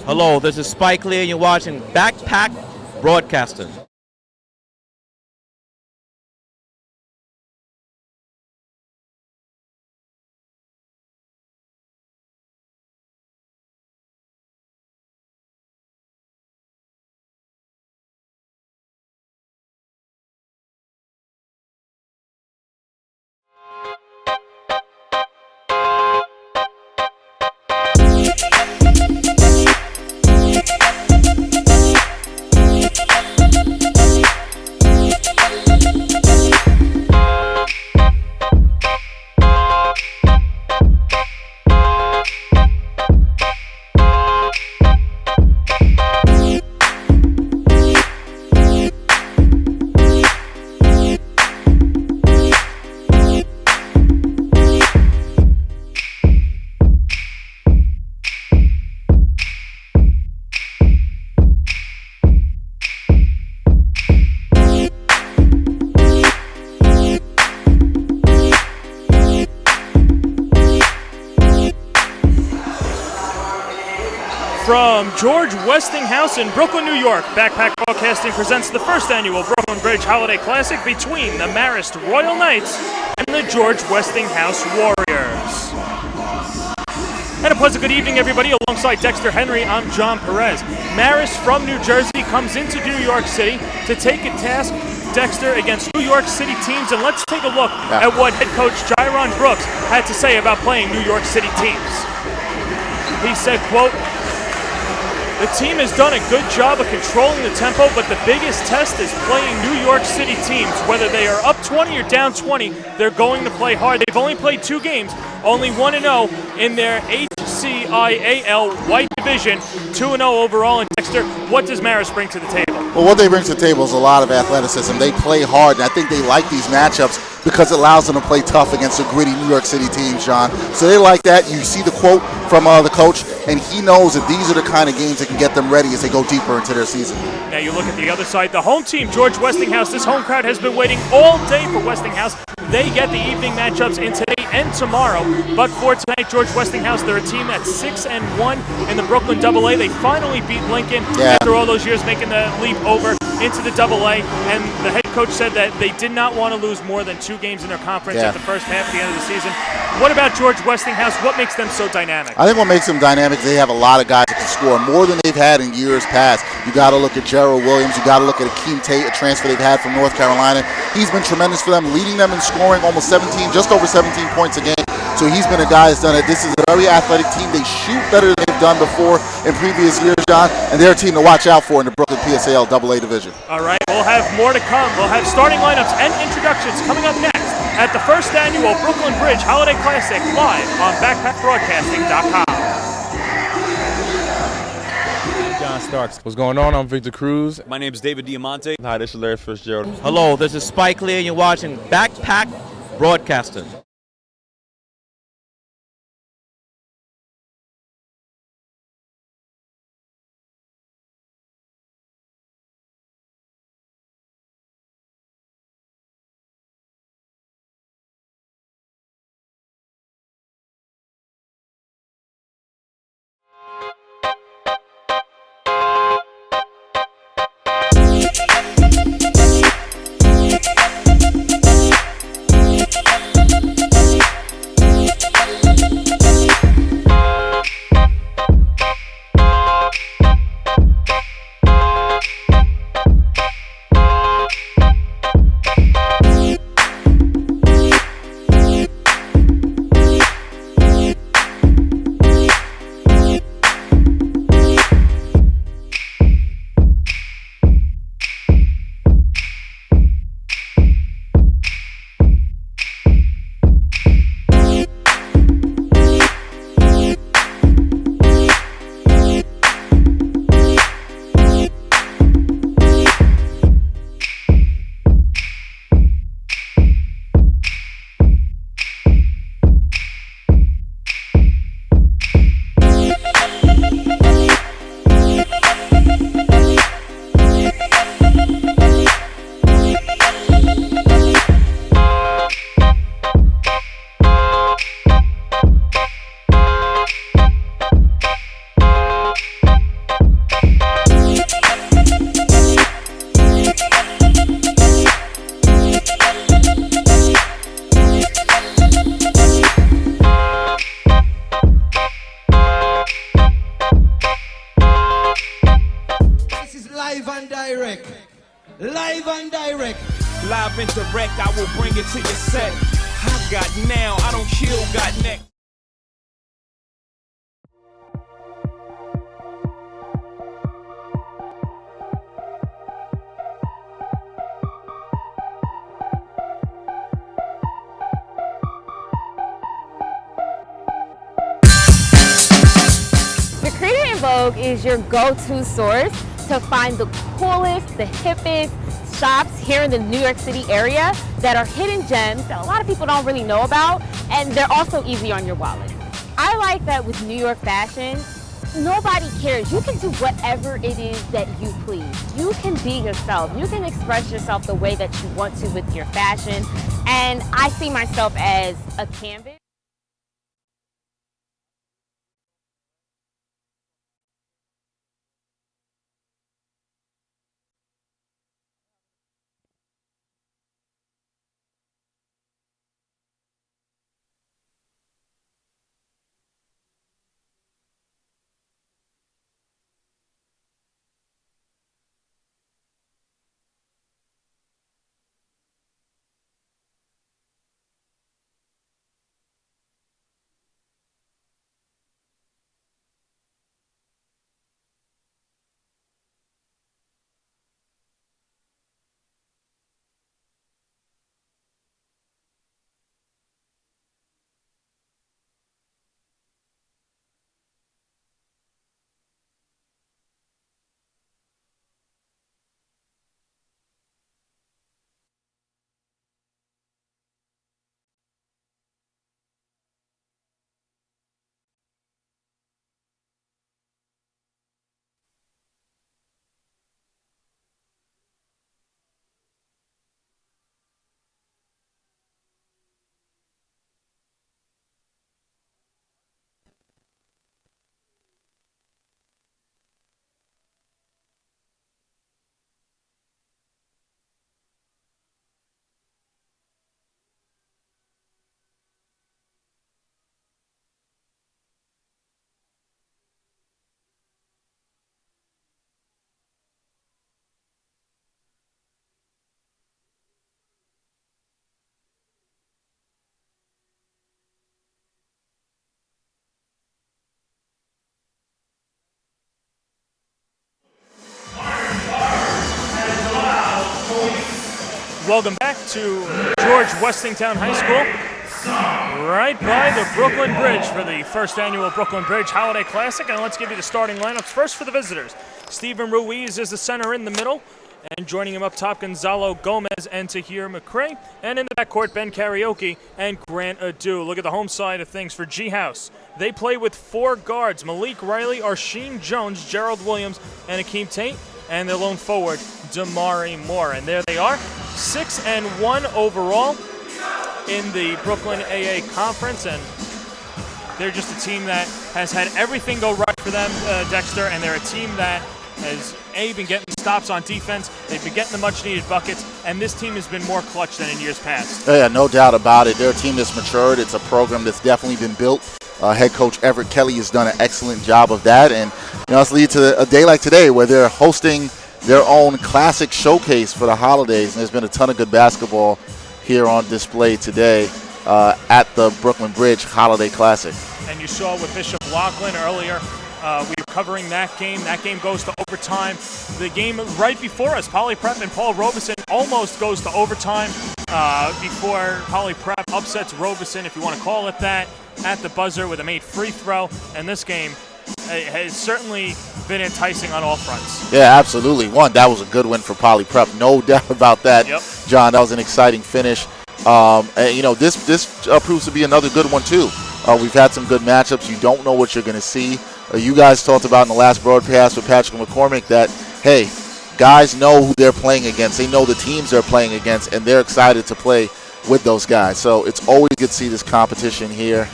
Hello, this is Spike Lee, and you're watching Backpack Broadcasting. From George Westinghouse in Brooklyn, New York, Backpack Broadcasting presents the first annual Brooklyn Bridge Holiday Classic between the Marist Royal Knights and the George Westinghouse Warriors. And a pleasant good evening, everybody. Alongside Dexter Henry, I'm John Perez. Marist from New Jersey comes into New York City to take a task, Dexter, against New York City teams. And let's take a look at what head coach Jaron Brooks had to say about playing New York City teams. He said, quote, "The team has done a good job of controlling the tempo, but the biggest test is playing New York City teams. Whether they are up 20 or down 20, they're going to play hard. They've only played 2 games, only 1-0 in their HCIAL White Division, 2-0 overall." And Dexter, what does Marist bring to the table? Well, what they bring to the table is a lot of athleticism. They play hard, and I think they like these matchups because it allows them to play tough against the gritty New York City teams, John. So they like that. You see the quote from the coach, and he knows that these are the kind of games that can get them ready as they go deeper into their season. Now you look at the other side, the home team, George Westinghouse. This home crowd has been waiting all day for Westinghouse. They get the evening matchups in today and tomorrow. But for tonight, George Westinghouse, they're a team that's 6-1 in the Brooklyn AA. They finally beat Lincoln after all those years, making the leap over into the AA. And the head coach said that they did not want to lose more than 2 games in their conference at the first half at the end of the season. What about George Westinghouse? What makes them so dynamic? I think what makes them dynamic, they have a lot of guys that can score more than they've had in years past. You got to look at Gerald Williams. You got to look at Akeem Tate, a transfer they've had from North Carolina. He's been tremendous for them, leading them in scoring almost 17, just over 17 points a game. So he's been a guy that's done it. This is a very athletic team. They shoot better than they've done before in previous years, John, and they're a team to watch out for in the Brooklyn PSAL AA division. All right, we'll have more to come. We'll have starting lineups and introductions coming up next at the first annual Brooklyn Bridge Holiday Classic live on BackpackBroadcasting.com. John Starks. What's going on? I'm Victor Cruz. My name is David Diamante. Hi, this is Larry Fitzgerald. Hello, this is Spike Lee, and you're watching Backpack Broadcasting. been direct, I will bring it to your set. I got now, I don't kill, got next. The Creator in Vogue is your go-to source to find the coolest, the hippest shops here in the New York City area that are hidden gems that a lot of people don't really know about, and they're also easy on your wallet. I like that with New York fashion, nobody cares. You can do whatever it is that you please. You can be yourself. You can express yourself the way that you want to with your fashion, and I see myself as a canvas. Welcome back to George Westinghouse High School, right by the Brooklyn Bridge for the first annual Brooklyn Bridge Holiday Classic. And let's give you the starting lineups. First for the visitors, Stephen Ruiz is the center in the middle, and joining him up top, Gonzalo Gomez and Tahir McCray. And in the backcourt, Ben Karaoke and Grant Adu. Look at the home side of things for G-House. They play with 4 guards, Malik Riley, Arsheem Jones, Gerald Williams, and Akeem Tate. And their lone forward, Damari Moore. And there they are, 6-1 overall in the Brooklyn AA Conference. And they're just a team that has had everything go right for them, Dexter. And they're a team that has, been getting stops on defense. They've been getting the much-needed buckets. And this team has been more clutch than in years past. Yeah, no doubt about it. They're a team that's matured. It's a program that's definitely been built. Head coach Everett Kelly has done an excellent job of that. And let's lead to a day like today where they're hosting their own classic showcase for the holidays. And there's been a ton of good basketball here on display today at the Brooklyn Bridge Holiday Classic. And you saw with Bishop Laughlin earlier, we were covering that game. That game goes to overtime. The game right before us, Poly Prep and Paul Robeson, almost goes to overtime before Poly Prep upsets Robeson, if you want to call it that, at the buzzer with a made free throw. And this game has certainly been enticing on all fronts. Yeah, absolutely. That was a good win for Poly Prep. No doubt about that, yep. John. That was an exciting finish. This proves to be another good one, too. We've had some good matchups. You don't know what you're going to see. You guys talked about in the last broadcast with Patrick McCormick that, hey, guys know who they're playing against. They know the teams they're playing against, and they're excited to play with those guys. So it's always good to see this competition here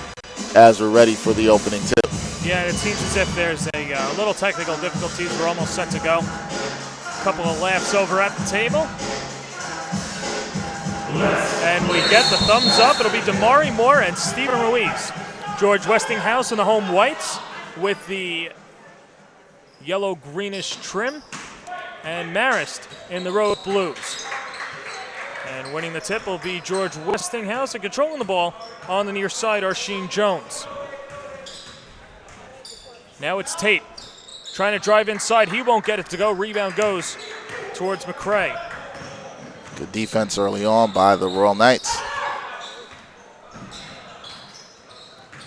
as we're ready for the opening tip. Yeah, it seems as if there's a little technical difficulties. We're almost set to go. A couple of laughs over at the table. And we get the thumbs up. It'll be Damari Moore and Stephen Ruiz. George Westinghouse in the home whites with the yellow-greenish trim. And Marist in the road blues. And winning the tip will be George Westinghouse, and controlling the ball on the near side are Sheen Jones. Now it's Tate trying to drive inside. He won't get it to go. Rebound goes towards McCray. Good defense early on by the Royal Knights.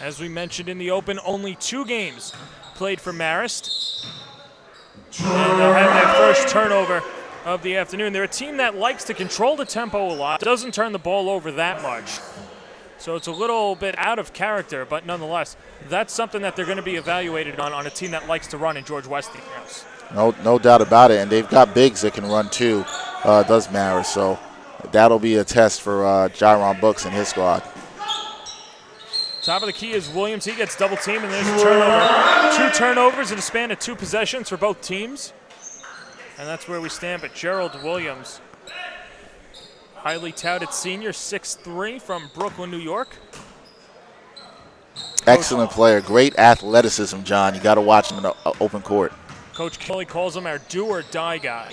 As we mentioned in the open, only 2 games played for Marist. And they'll have their first turnover of the afternoon. They're a team that likes to control the tempo a lot, doesn't turn the ball over that much. So it's a little bit out of character, but nonetheless, that's something that they're going to be evaluated on a team that likes to run in George Westinghouse. No doubt about it, and they've got bigs that can run too, does Marist. So that'll be a test for Jaron Books and his squad. Top of the key is Williams. He gets double teamed, and there's a turnover. 2 turnovers in a span of 2 possessions for both teams. And that's where we stand. But Gerald Williams, highly touted senior, 6'3", from Brooklyn, New York. Excellent player. Great athleticism, John. You got to watch him in an open court. Coach Kelly calls him our do-or-die guy.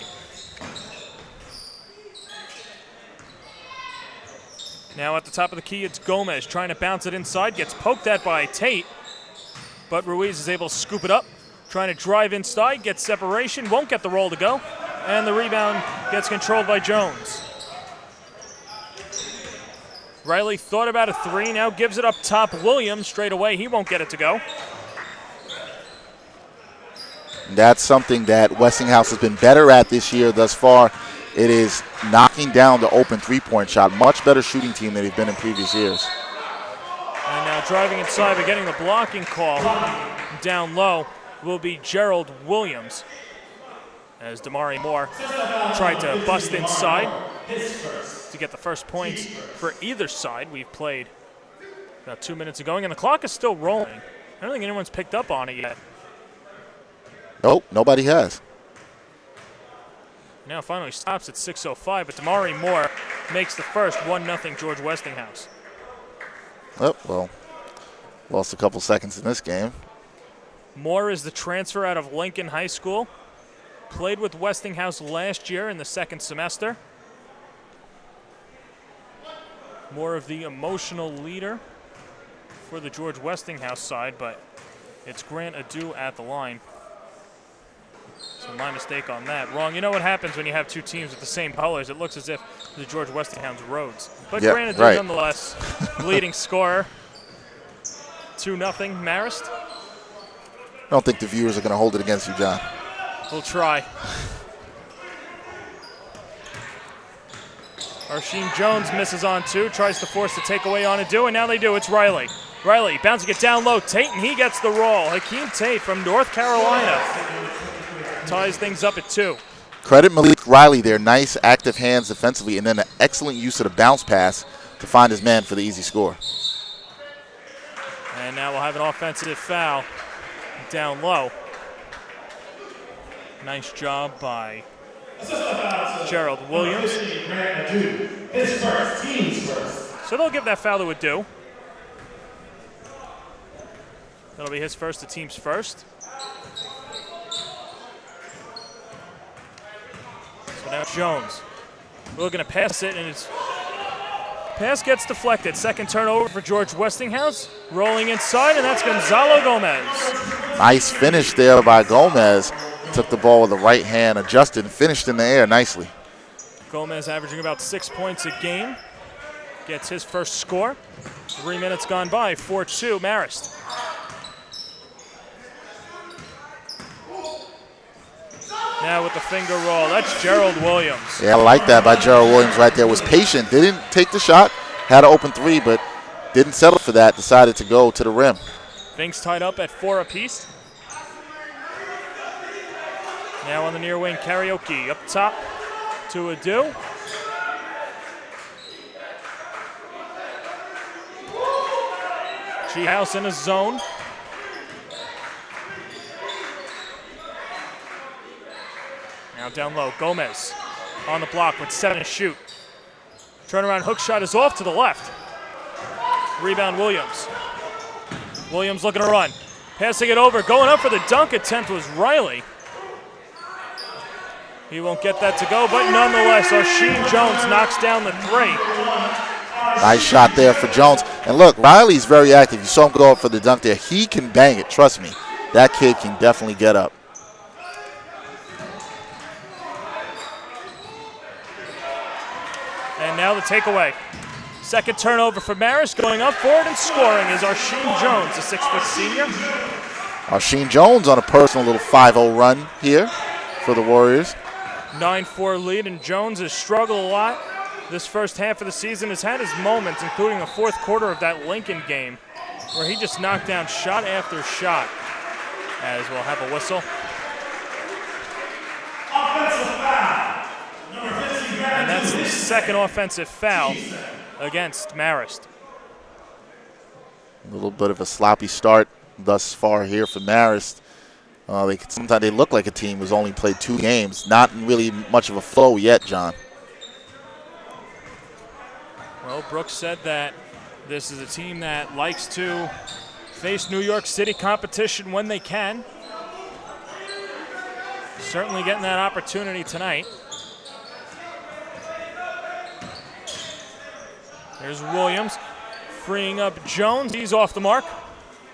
Now at the top of the key, it's Gomez trying to bounce it inside. Gets poked at by Tate, but Ruiz is able to scoop it up. Trying to drive inside, gets separation, won't get the roll to go. And the rebound gets controlled by Jones. Riley thought about a 3, now gives it up top. Williams straight away, he won't get it to go. That's something that Westinghouse has been better at this year thus far. It is knocking down the open 3-point shot. Much better shooting team than they've been in previous years. And now driving inside, but getting the blocking call down low will be Gerald Williams. As Damari Moore tried to bust inside to get the first points for either side. We've played about 2 minutes ago, and the clock is still rolling. I don't think anyone's picked up on it yet. Nope, nobody has. Now finally stops at 6:05, but Damari Moore makes the first 1-0 George Westinghouse. Oh, well, lost a couple seconds in this game. Moore is the transfer out of Lincoln High School. Played with Westinghouse last year in the 2nd semester. More of the emotional leader for the George Westinghouse side, but it's Grant Adu at the line. So my mistake on that. Wrong. You know what happens when you have 2 teams with the same colors? It looks as if the George Westinghouse Rhodes. But yeah, Grant Adu right. nonetheless, leading scorer. 2-0 Marist. I don't think the viewers are going to hold it against you, John. We'll try. Sheen Jones misses on 2, tries to force the takeaway on Adu, and now they do. It's Riley. Riley bouncing it down low. Tate, and he gets the roll. Hakeem Tate from North Carolina ties things up at 2. Credit Malik Riley there. Nice active hands defensively, and then an excellent use of the bounce pass to find his man for the easy score. And now we'll have an offensive foul down low. Nice job by Gerald Williams. So they'll give that foul to Adu. That'll be his first, the team's first. So now Jones. We're going to pass it, and his pass gets deflected. Second turnover for George Westinghouse. Rolling inside, and that's Gonzalo Gomez. Nice finish there by Gomez. Took the ball with the right hand, adjusted, and finished in the air nicely. Gomez averaging about 6 points a game. Gets his first score. 3 minutes gone by, 4-2 Marist. Now with the finger roll, that's Gerald Williams. Yeah, I like that by Gerald Williams right there. Was patient, didn't take the shot, had an open 3, but didn't settle for that, decided to go to the rim. Things tied up at 4 apiece. Now on the near wing, Karaoke up top to Adu. G-House in a zone. Now down low, Gomez on the block with 7 to shoot. Turnaround hook shot is off to the left. Rebound Williams. Williams looking to run. Passing it over, going up for the dunk attempt was Riley. He won't get that to go, but nonetheless, O'Sheen Jones knocks down the three. Nice shot there for Jones. And look, Riley's very active. You saw him go up for the dunk there. He can bang it, trust me. That kid can definitely get up. And now the takeaway. Second turnover for Marist. Going up for it and scoring is O'Sheen Jones, a 6-foot senior. O'Sheen Jones on a personal little 5-0 run here for the Warriors. 9-4 lead, and Jones has struggled a lot this first half of the season. Has had his moments, including the fourth quarter of that Lincoln game, where he just knocked down shot after shot. As we'll have a whistle. And that's the second offensive foul against Marist. A little bit of a sloppy start thus far here for Marist. Sometimes they look like a team who's only played 2 games. Not really much of a flow yet, John. Well, Brooks said that this is a team that likes to face New York City competition when they can. Certainly getting that opportunity tonight. There's Williams freeing up Jones. He's off the mark.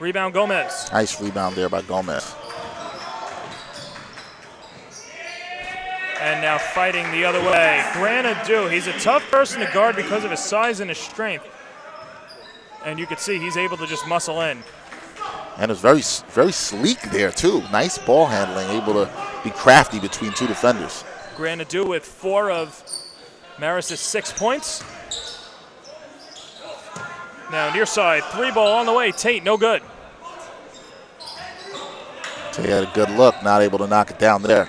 Rebound Gomez. Nice rebound there by Gomez. And now fighting the other way. Granadu, he's a tough person to guard because of his size and his strength. And you can see he's able to just muscle in. And it's very, very sleek there, too. Nice ball handling, able to be crafty between 2 defenders. Granadu with 4 of Marist's 6 points. Now near side, 3 ball on the way. Tate, no good. Tate had a good look, not able to knock it down there.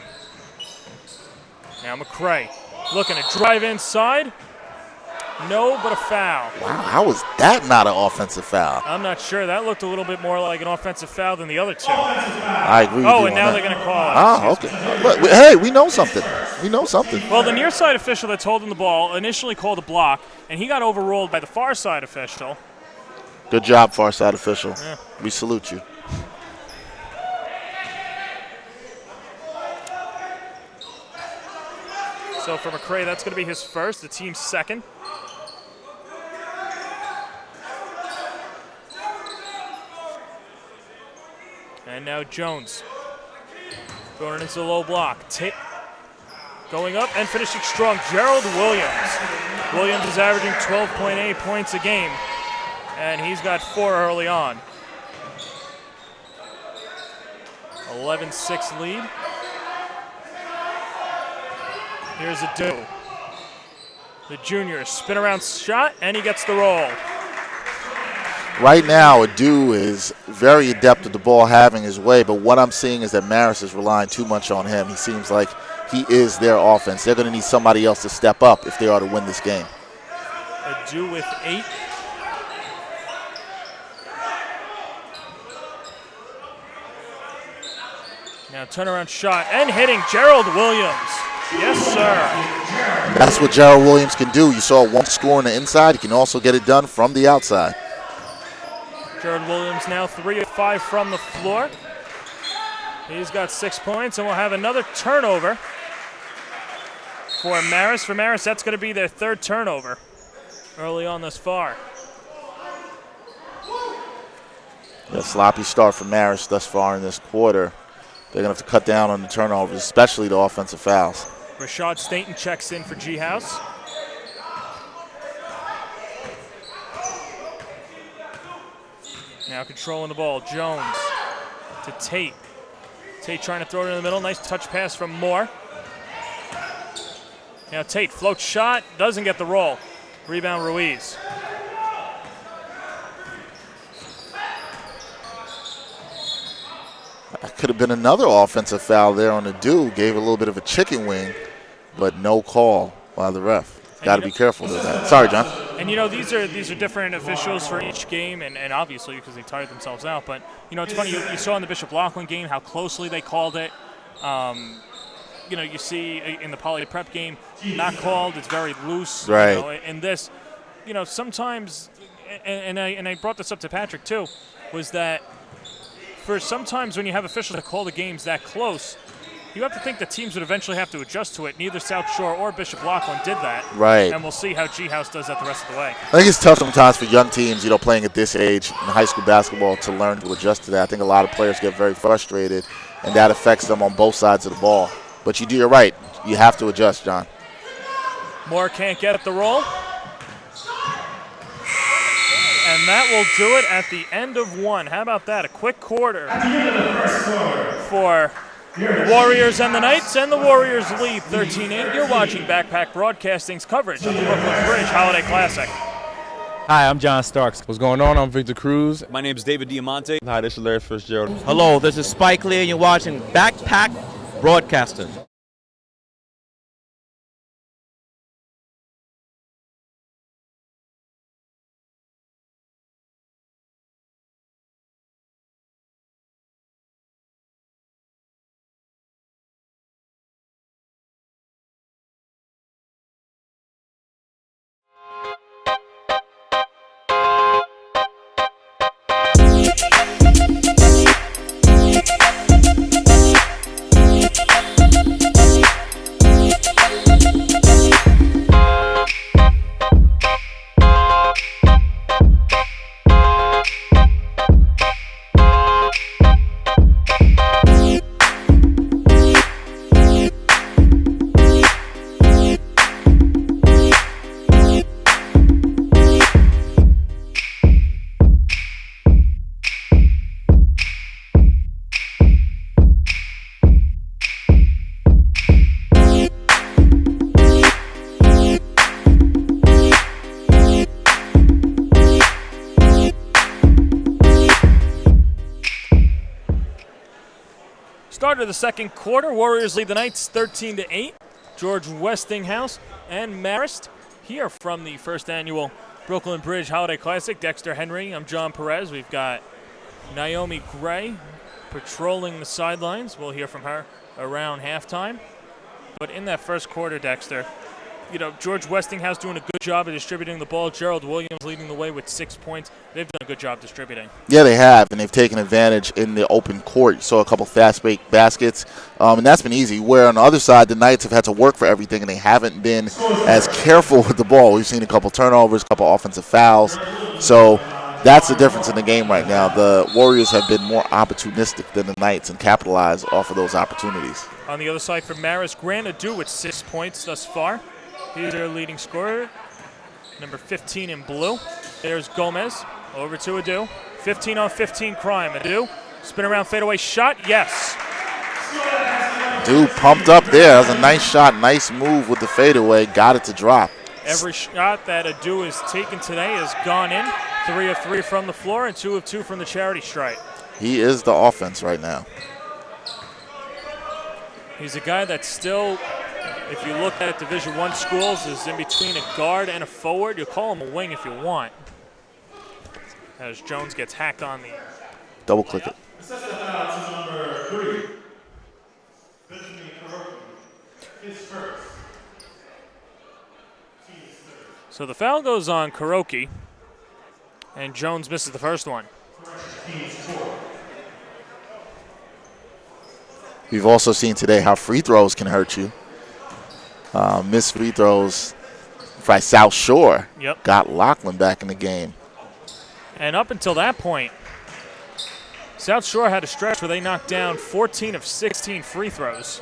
Now McCray looking to drive inside. No, but a foul. Wow, how was that not an offensive foul? I'm not sure. That looked a little bit more like an offensive foul than the other 2. I agree with you and on now that. they're going to call it. Ah, okay. Look, hey, we know something. We know something. Well, the near side official that's holding the ball initially called a block, and he got overruled by the far side official. Good job, far side official. Yeah. We salute you. So for McCray, that's going to be his first, the team's second. And now Jones going into the low block. Going up and finishing strong, Gerald Williams. Williams is averaging 12.8 points a game, and he's got 4 early on. 11-6 lead. Here's Adu. The junior spin around shot, and he gets the roll. Right now, Adu is very adept at the ball having his way, but what I'm seeing is that Marist is relying too much on him. He seems like he is their offense. They're going to need somebody else to step up if they are to win this game. Adu with 8. Now turnaround shot and hitting Gerald Williams. Yes, sir. That's what Gerald Williams can do. You saw one score on the inside. He can also get it done from the outside. Gerald Williams now 3 of 5 from the floor. He's got 6 points, and we'll have another turnover for Marist. For Marist, that's going to be their 3rd turnover early on thus far. A sloppy start for Marist thus far in this quarter. They're going to have to cut down on the turnovers, especially the offensive fouls. Rashad Staten checks in for G-House. Now controlling the ball, Jones to Tate. Tate trying to throw it in the middle. Nice touch pass from Moore. Now Tate floats shot, doesn't get the roll. Rebound Ruiz. That could have been another offensive foul there on the Adu. Gave a little bit of a chicken wing, but no call by the ref. Got to be careful with that. Sorry, John. And, you know, these are different officials for each game, and obviously because they tired themselves out. But, you know, it's funny. You saw in the Bishop Laughlin game how closely they called it. You know, you see in the Poly Prep game, not called. It's very loose. Right. You know, and this, you know, sometimes, and I brought this up to Patrick too, was that for sometimes when you have officials that call the games that close, you have to think that teams would eventually have to adjust to it. Neither South Shore or Bishop Loughlin did that. Right. And we'll see how G-House does that the rest of the way. I think it's tough sometimes for young teams, playing at this age in high school basketball to learn to adjust to that. I think a lot of players get very frustrated, and that affects them on both sides of the ball. But you're right. You have to adjust, John. Moore can't get the roll. And that will do it at the end of one. How about that? A quick quarter for the Warriors and the Knights, and the Warriors lead 13-8. You're watching Backpack Broadcasting's coverage of the Brooklyn Bridge Holiday Classic. Hi, I'm John Starks. What's going on? I'm Victor Cruz. My name is David Diamante. Hi, this is Larry Fitzgerald. Hello, this is Spike Lee, and you're watching Backpack Broadcasting. Start of the second quarter, Warriors lead the Knights 13-8. George Westinghouse and Marist here from the first annual Brooklyn Bridge Holiday Classic. Dexter Henry, I'm John Perez. We've got Naomi Gray patrolling the sidelines. We'll hear from her around halftime. But in that first quarter, Dexter, George Westinghouse doing a good job of distributing the ball. Gerald Williams leading the way with 6 points. They've done a good job distributing. Yeah, they have, and they've taken advantage in the open court. You saw a couple fast-break baskets, and that's been easy. Where on the other side, the Knights have had to work for everything, and they haven't been as careful with the ball. We've seen a couple turnovers, a couple offensive fouls. So that's the difference in the game right now. The Warriors have been more opportunistic than the Knights and capitalized off of those opportunities. On the other side for Marist, Grant Adu with 6 points thus far. He's their leading scorer, number 15 in blue. There's Gomez, over to Adu. 15 on 15 crime. Adu, spin around fadeaway shot, yes. Dude pumped up there. That was a nice shot, nice move with the fadeaway. Got it to drop. Every shot that Adu has taken today has gone in. 3 of 3 from the floor and 2 of 2 from the charity stripe. He is the offense right now. He's a guy that's still, if you look at Division I schools, is in between a guard and a forward. You'll call him a wing if you want. As Jones gets hacked on the... Double click it. So the foul goes on Kuroki, and Jones misses the first one. We've also seen today how free throws can hurt you. Missed free throws by South Shore. Yep. Got Loughlin back in the game. And up until that point, South Shore had a stretch where they knocked down 14 of 16 free throws.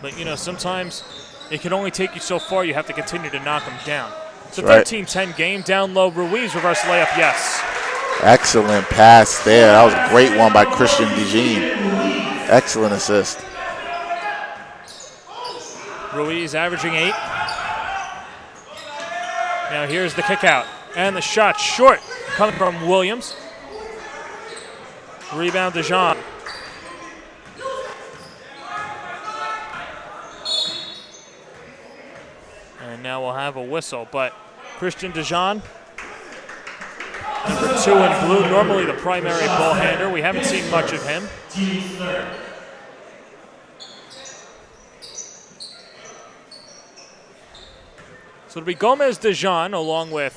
But, sometimes it can only take you so far. You have to continue to knock them down. It's a 13-10 game. Down low, Ruiz, reverse layup, yes. Excellent pass there. That was a great one by Christian DeJean. Excellent assist. Ruiz averaging 8. Now here's the kick out. And the shot short coming from Williams. Rebound DeJean. And now we'll have a whistle. But Christian DeJean, number 2 in blue, normally the primary ball handler. We haven't seen much of him. So it'll be Gomez DeJean along with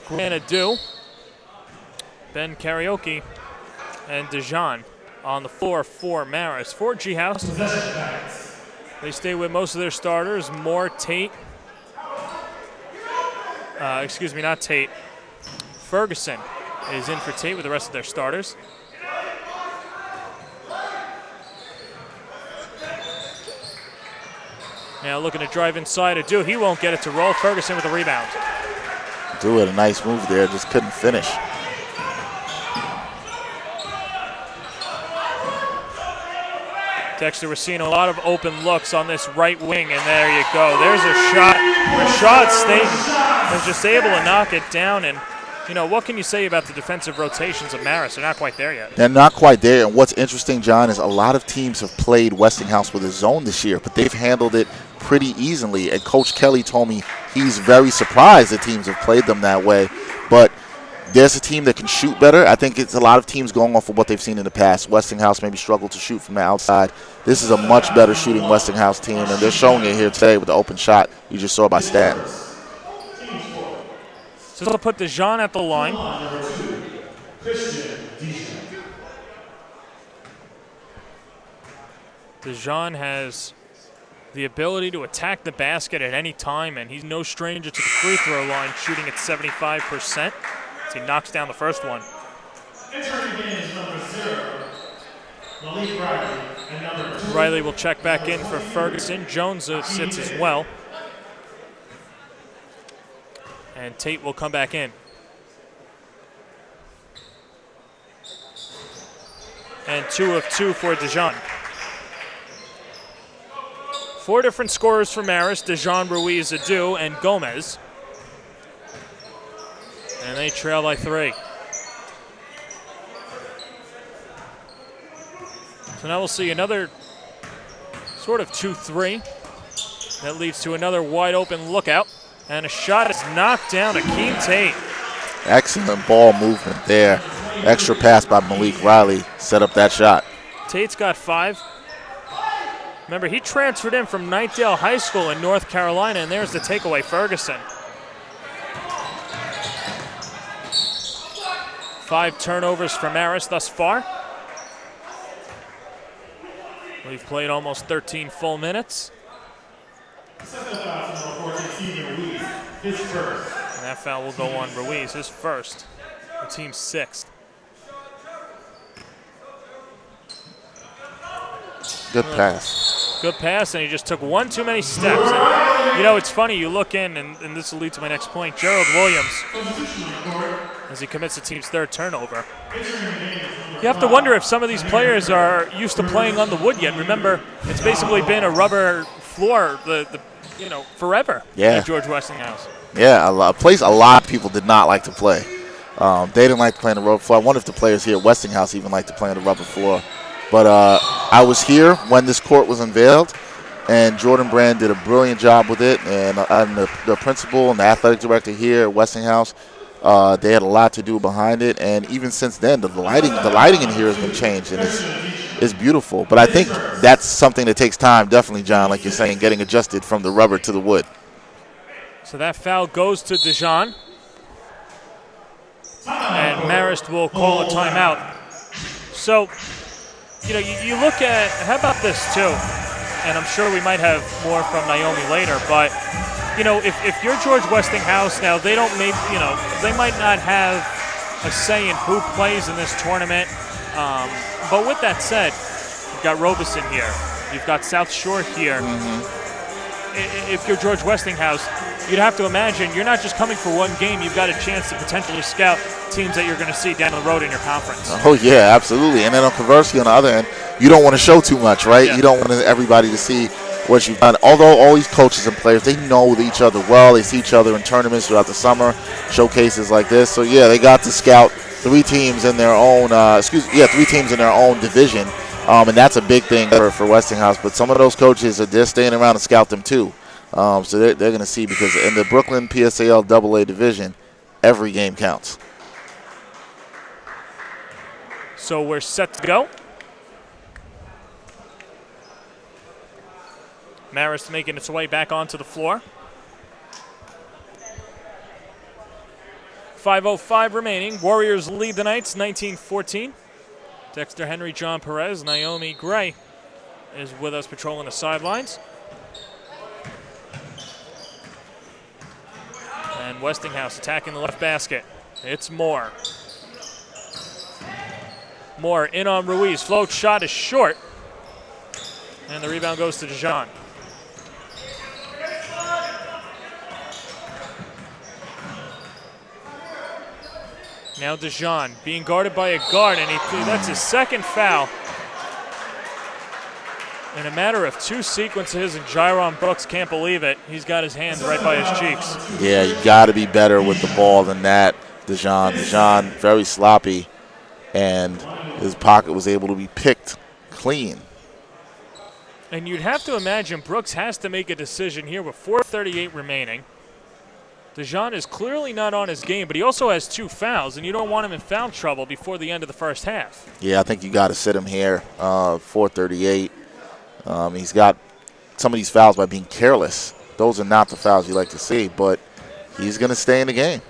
Grant Adu, Ben Karaoke, and DeJean. on the floor for Marist. For G House, they stay with most of their starters. Moore, Tate. Excuse me, not Tate. Ferguson is in for Tate with the rest of their starters. Now looking to drive inside. Adu, he won't get it to roll. Ferguson with the rebound. Do it, a nice move there, just couldn't finish. Dexter, we're seeing a lot of open looks on this right wing, and there you go. There's a shot. Rashad Staten was just able to knock it down, and you know, what can you say about the defensive rotations of Marist? They're not quite there yet. They're not quite there, and what's interesting, John, is a lot of teams have played Westinghouse with a zone this year, but they've handled it pretty easily, and Coach Kelly told me he's very surprised that teams have played them that way, but there's a team that can shoot better. I think it's a lot of teams going off of what they've seen in the past. Westinghouse maybe struggled to shoot from the outside. This is a much better shooting Westinghouse team, and they're showing it here today with the open shot you just saw by Stan. So they'll put Dijon at the line. Dijon has the ability to attack the basket at any time, and he's no stranger to the free throw line, shooting at 75%. As he knocks down the first one. Riley will check back in for Ferguson. Jones sits as well. And Tate will come back in. And 2 of 2 for Dijon. 4 different scorers for Marist: Dijon, Ruiz, Adu, and Gomez. And they trail by 3. So now we'll see another sort of 2-3. That leads to another wide open lookout. And a shot is knocked down. Akeem Tate. Excellent ball movement there. Extra pass by Malik Riley set up that shot. Tate's got 5. Remember, he transferred in from Knightdale High School in North Carolina, and there's the takeaway, Ferguson. 5 turnovers for Marist thus far. We've played almost 13 full minutes. And that foul will go on Ruiz, his first. The team's 6th. Good pass. Good pass, and he just took one too many steps. And, you know, it's funny, you look in, and this will lead to my next point. Gerald Williams, as he commits the team's 3rd turnover. You have to wonder if some of these players are used to playing on the wood yet. Remember, it's basically been a rubber floor, forever at George Westinghouse. Yeah, a place a lot of people did not like to play. They didn't like to play on the rubber floor. I wonder if the players here at Westinghouse even like to play on the rubber floor. But I was here when this court was unveiled, and Jordan Brand did a brilliant job with it. And the principal and the athletic director here at Westinghouse, they had a lot to do behind it. And even since then, the lighting in here has been changed, and it's beautiful. But I think that's something that takes time, definitely, John, like you're saying, getting adjusted from the rubber to the wood. So that foul goes to Dijon. And Marist will call a timeout. So, you know, you look at, how about this too? And I'm sure we might have more from Naomi later, but, you know, if you're George Westinghouse, now they might not have a say in who plays in this tournament. But with that said, you've got Robeson here. You've got South Shore here. If you're George Westinghouse, you'd have to imagine you're not just coming for one game. You've got a chance to potentially scout teams that you're going to see down the road in your conference. Oh, yeah, absolutely. And then conversely, on the other end, you don't want to show too much, right? Yeah. You don't want everybody to see what you've done. Although all these coaches and players, they know each other well. They see each other in tournaments throughout the summer, showcases like this. So, yeah, they got to scout 3 teams in their own 3 teams in their own division. And that's a big thing for Westinghouse. But some of those coaches, they're staying around to scout them too. So they're going to see, because in the Brooklyn PSAL AA division, every game counts. So we're set to go. Marist making its way back onto the floor. 5:05 remaining. Warriors lead the Knights 19-14. Dexter Henry, John Perez, Naomi Gray is with us patrolling the sidelines. And Westinghouse attacking the left basket. It's Moore. Moore in on Ruiz. Float shot is short. And the rebound goes to Dijon. Now Dijon being guarded by a guard, and that's his second foul. In a matter of 2 sequences, and Jyron Brooks can't believe it. He's got his hands right by his cheeks. Yeah, you got to be better with the ball than that, Dijon. Dijon, very sloppy, and his pocket was able to be picked clean. And you'd have to imagine Brooks has to make a decision here with 4:38 remaining. Dijon is clearly not on his game, but he also has 2 fouls, and you don't want him in foul trouble before the end of the first half. Yeah, I think you got to sit him here, 4:38. He's got some of these fouls by being careless. Those are not the fouls you like to see, but he's going to stay in the game.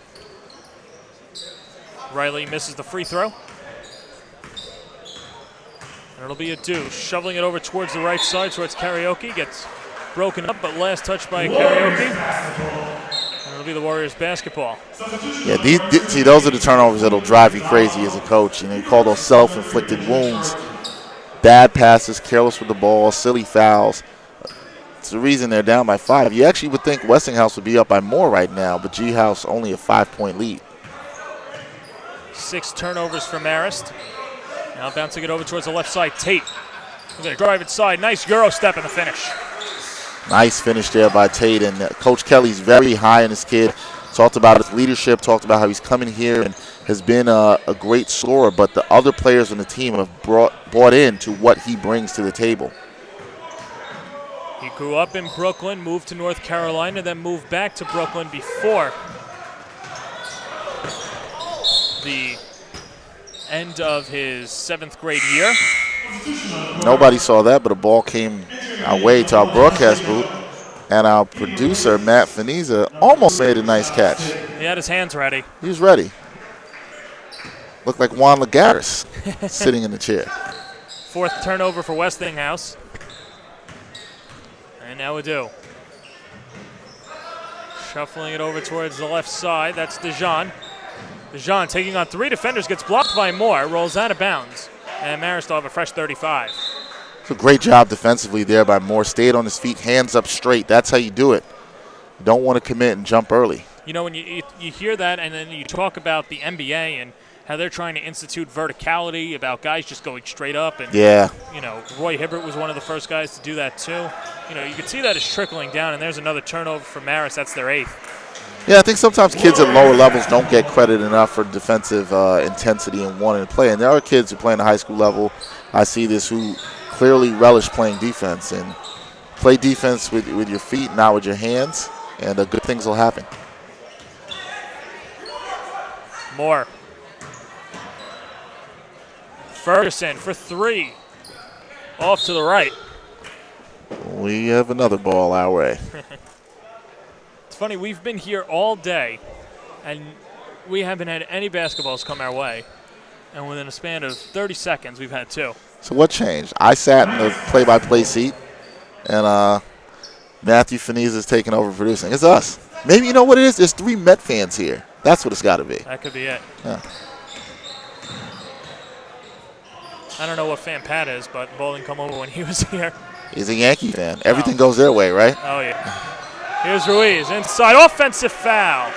Riley misses the free throw. And it'll be a deuce. Shoveling it over towards the right side, towards Karaoke. Gets broken up, but last touch by Karaoke. And it'll be the Warriors basketball. Yeah, see, those are the turnovers that'll drive you crazy as a coach. You know, you call those self-inflicted wounds. Bad passes, careless with the ball, silly fouls. It's the reason they're down by 5. You actually would think Westinghouse would be up by more right now, but G-House only a 5-point lead. 6 turnovers for Marist. Now bouncing it over towards the left side, Tate. He's going to drive inside. Nice Euro step in the finish. Nice finish there by Tate, and Coach Kelly's very high on this kid. Talked about his leadership, talked about how he's coming here and has been a great scorer, but the other players on the team have bought into what he brings to the table. He grew up in Brooklyn, moved to North Carolina, then moved back to Brooklyn before the end of his 7th grade year. Nobody saw that, but a ball came our way to our broadcast booth, and our producer, Matt Feniza, almost made a nice catch. He had his hands ready. He was ready. Looked like Juan Lagares sitting in the chair. 4th turnover for Westinghouse. And now Adu. Shuffling it over towards the left side. That's Dijon. Dijon taking on 3 defenders, gets blocked by Moore, rolls out of bounds. And Marist will have a fresh 35. It's a great job defensively there by Moore. Stayed on his feet, hands up straight. That's how you do it. You don't want to commit and jump early. You know, when you hear that and then you talk about the NBA and how they're trying to institute verticality, about guys just going straight up. And, yeah. You know, Roy Hibbert was one of the first guys to do that too. You know, you can see that is trickling down, and there's another turnover for Marist. That's their 8th. Yeah, I think sometimes kids at lower levels don't get credit enough for defensive intensity and wanting to play. And there are kids who play in the high school level, I see this, who clearly relish playing defense. And play defense with your feet, not with your hands, and good things will happen. Moore. Ferguson for 3. Off to the right. We have another ball our way. It's funny, we've been here all day, and we haven't had any basketballs come our way. And within a span of 30 seconds, we've had 2. So what changed? I sat in the play-by-play seat, and Matthew Feniza is taking over producing. It's us. Maybe you know what it is? There's 3 Met fans here. That's what it's got to be. That could be it. Yeah. I don't know what fan Pat is, but Bowling come over when he was here. He's a Yankee fan. Everything goes their way, right? Oh, yeah. Here's Ruiz. Inside. Offensive foul.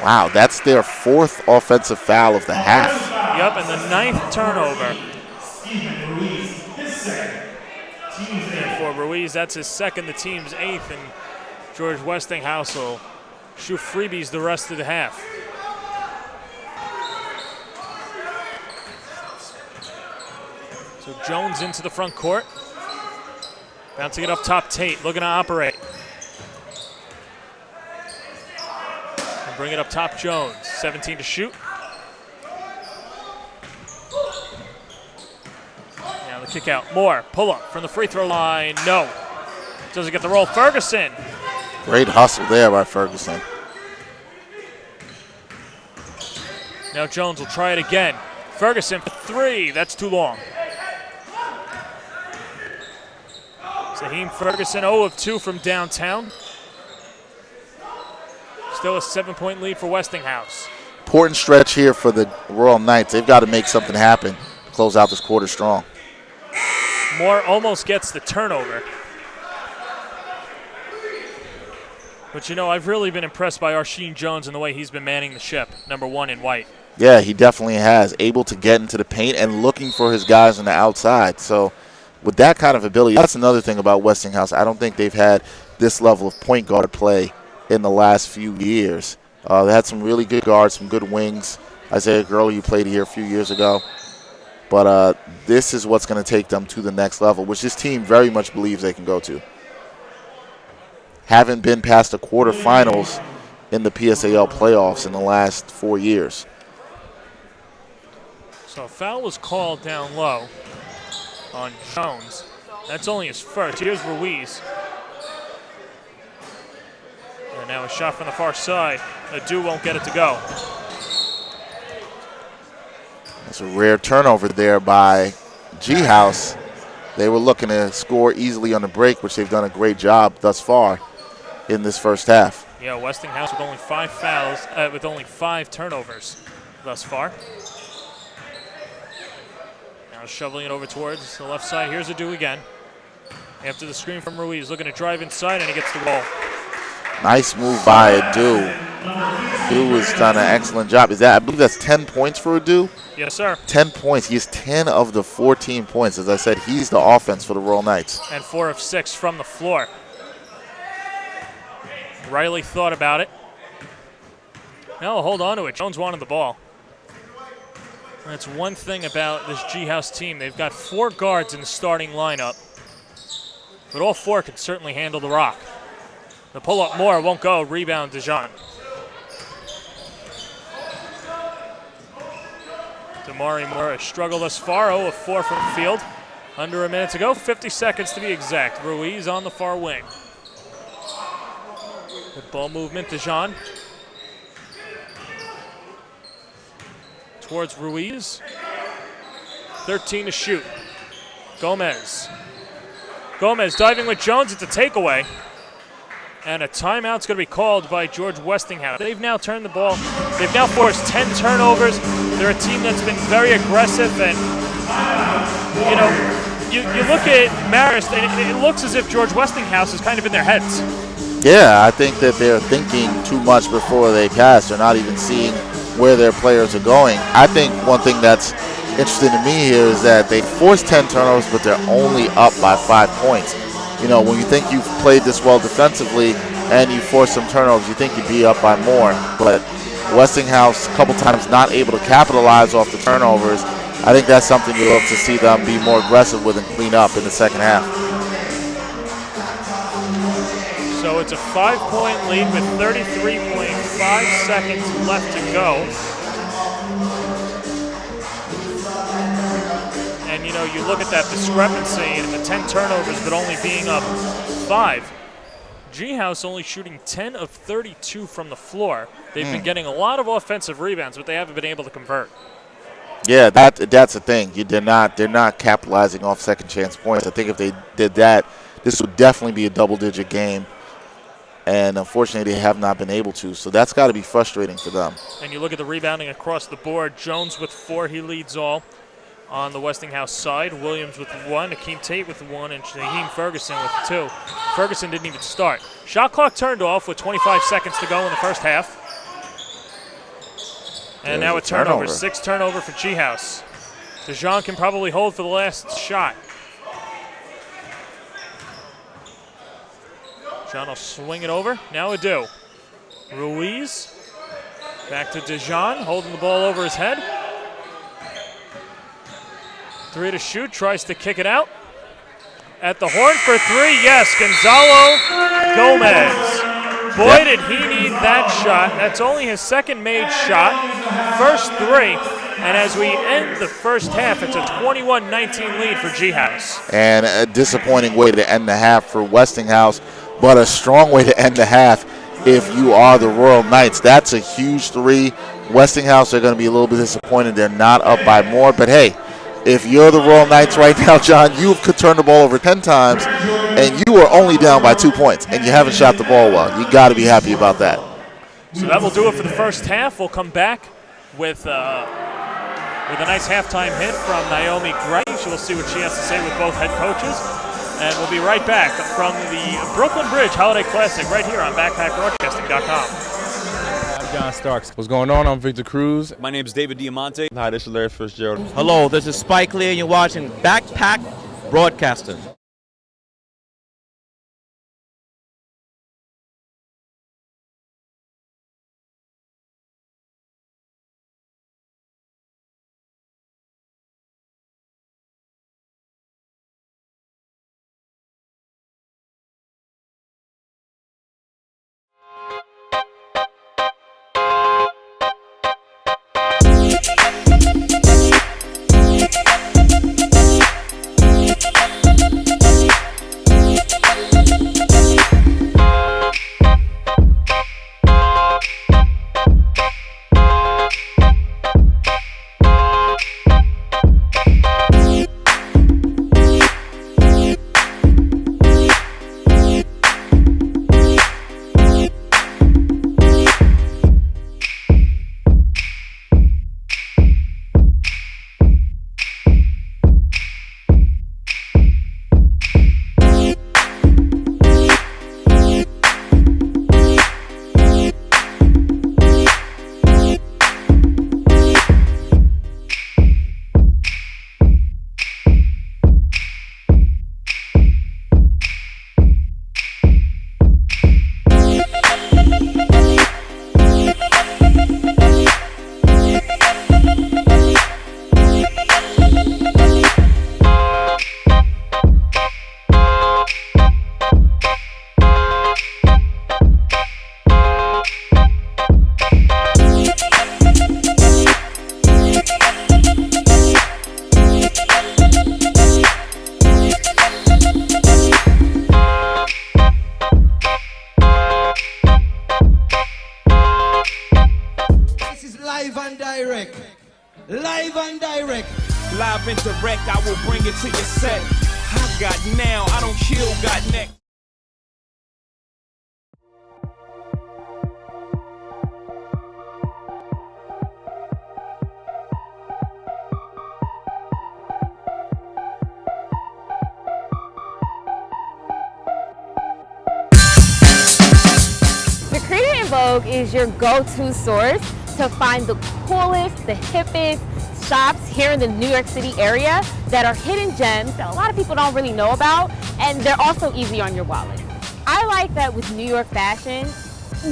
Wow, that's their 4th offensive foul of the half. Yep, and the 9th turnover. And for Ruiz, that's his 2nd, the team's 8th, and George Westinghouse will shoot freebies the rest of the half. So Jones into the front court. Bouncing it up top, Tate looking to operate. And bring it up top, Jones. 17 to shoot. Now the kick out. Moore, pull up from the free throw line. No. Doesn't get the roll. Ferguson. Great hustle there by Ferguson. Now Jones will try it again. Ferguson for 3. That's too long. Zaheem Ferguson 0 of 2 from downtown. Still a 7-point lead for Westinghouse. Important stretch here for the Royal Knights. They've got to make something happen to close out this quarter strong. Moore almost gets the turnover. But, I've really been impressed by Arsheen Jones and the way he's been manning the ship, number 1 in white. Yeah, he definitely has. Able to get into the paint and looking for his guys on the outside. So with that kind of ability, that's another thing about Westinghouse. I don't think they've had this level of point guard play in the last few years. They had some really good guards, some good wings. Isaiah Gurley, who played here a few years ago. But this is what's going to take them to the next level, which this team very much believes they can go to. Haven't been past the quarterfinals in the PSAL playoffs in the last 4 years. So a foul was called down low on Jones. That's only his first. Here's Ruiz. And now a shot from the far side. Adu won't get it to go. That's a rare turnover there by G-House. They were looking to score easily on the break, which they've done a great job thus far in this first half. Yeah, Westinghouse with only 5 fouls, with only 5 turnovers thus far. Now shoveling it over towards the left side. Here's Adu again. After the screen from Ruiz, looking to drive inside, and he gets the ball. Nice move by Adu. Adu has done an excellent job. I believe that's 10 points for Adu? Yes, sir. 10 points. He has 10 of the 14 points. As I said, he's the offense for the Royal Knights. And 4 of 6 from the floor. Riley thought about it. Now hold on to it. Jones wanted the ball. That's one thing about this G-House team. They've got 4 guards in the starting lineup, but all 4 can certainly handle the rock. The pull-up Moore won't go. Rebound Dijon. Damari Moore has struggled thus far. 0 of 4 from the field. Under a minute to go. 50 seconds to be exact. Ruiz on the far wing. Good ball movement. Dijon. Towards Ruiz. 13 to shoot. Gomez. Gomez diving with Jones. It's a takeaway. And a timeout's going to be called by George Westinghouse. They've now turned the ball. They've now forced 10 turnovers. They're a team that's been very aggressive. And, you look at Marist, and it looks as if George Westinghouse is kind of in their heads. Yeah, I think that they're thinking too much before they pass. They're not even seeing where their players are going. I think one thing that's interesting to me here is that they forced 10 turnovers, but they're only up by 5 points. When you think you've played this well defensively and you force some turnovers, you think you'd be up by more. But Westinghouse, a couple times not able to capitalize off the turnovers. I think that's something you look to see them be more aggressive with and clean up in the second half. So it's a 5-point lead with 33.5 seconds left to go. And, you look at that discrepancy and the 10 turnovers, but only being up 5. G-House only shooting 10 of 32 from the floor. They've been getting a lot of offensive rebounds, but they haven't been able to convert. Yeah, that's the thing. They're not capitalizing off second chance points. I think if they did that, this would definitely be a double-digit game. And unfortunately, they have not been able to. So that's got to be frustrating for them. And you look at the rebounding across the board. Jones with 4, he leads all on the Westinghouse side. Williams with 1, Akeem Tate with 1, and Shaheem Ferguson with 2. Ferguson didn't even start. Shot clock turned off with 25 seconds to go in the first half. And now a turnover. 6 turnover for G-House. Dijon can probably hold for the last shot. Dijon will swing it over. Now Adu. Ruiz. Back to Dijon, holding the ball over his head. 3 to shoot, tries to kick it out. At the horn for 3, yes, Gonzalo Gomez. Boy, did he need that shot. That's only his second made shot. First 3, and as we end the first half, it's a 21-19 lead for G-House. And a disappointing way to end the half for Westinghouse, but a strong way to end the half if you are the Royal Knights. That's a huge 3, Westinghouse are going to be a little bit disappointed they're not up by more. But hey, if you're the Royal Knights right now, John, you could turn the ball over 10 times, and you are only down by 2 points, and you haven't shot the ball well. You got to be happy about that. So that will do it for the first half. We'll come back with a nice halftime hit from Naomi Gray. We'll see what she has to say with both head coaches. And we'll be right back from the Brooklyn Bridge Holiday Classic right here on BackpackBroadcasting.com. I'm John Starks. What's going on? I'm Victor Cruz. My name is David Diamante. Hi, this is Larry Fitzgerald. Hello, this is Spike Lee, and you're watching Backpack Broadcasting. Live and direct. Live and direct, I will bring it to your set. I got now, I don't kill, got next. Vitrina and Vogue is your go-to source to find the coolest, the hippest shops here in the New York City area that are hidden gems that a lot of people don't really know about, and they're also easy on your wallet. I like that with New York fashion,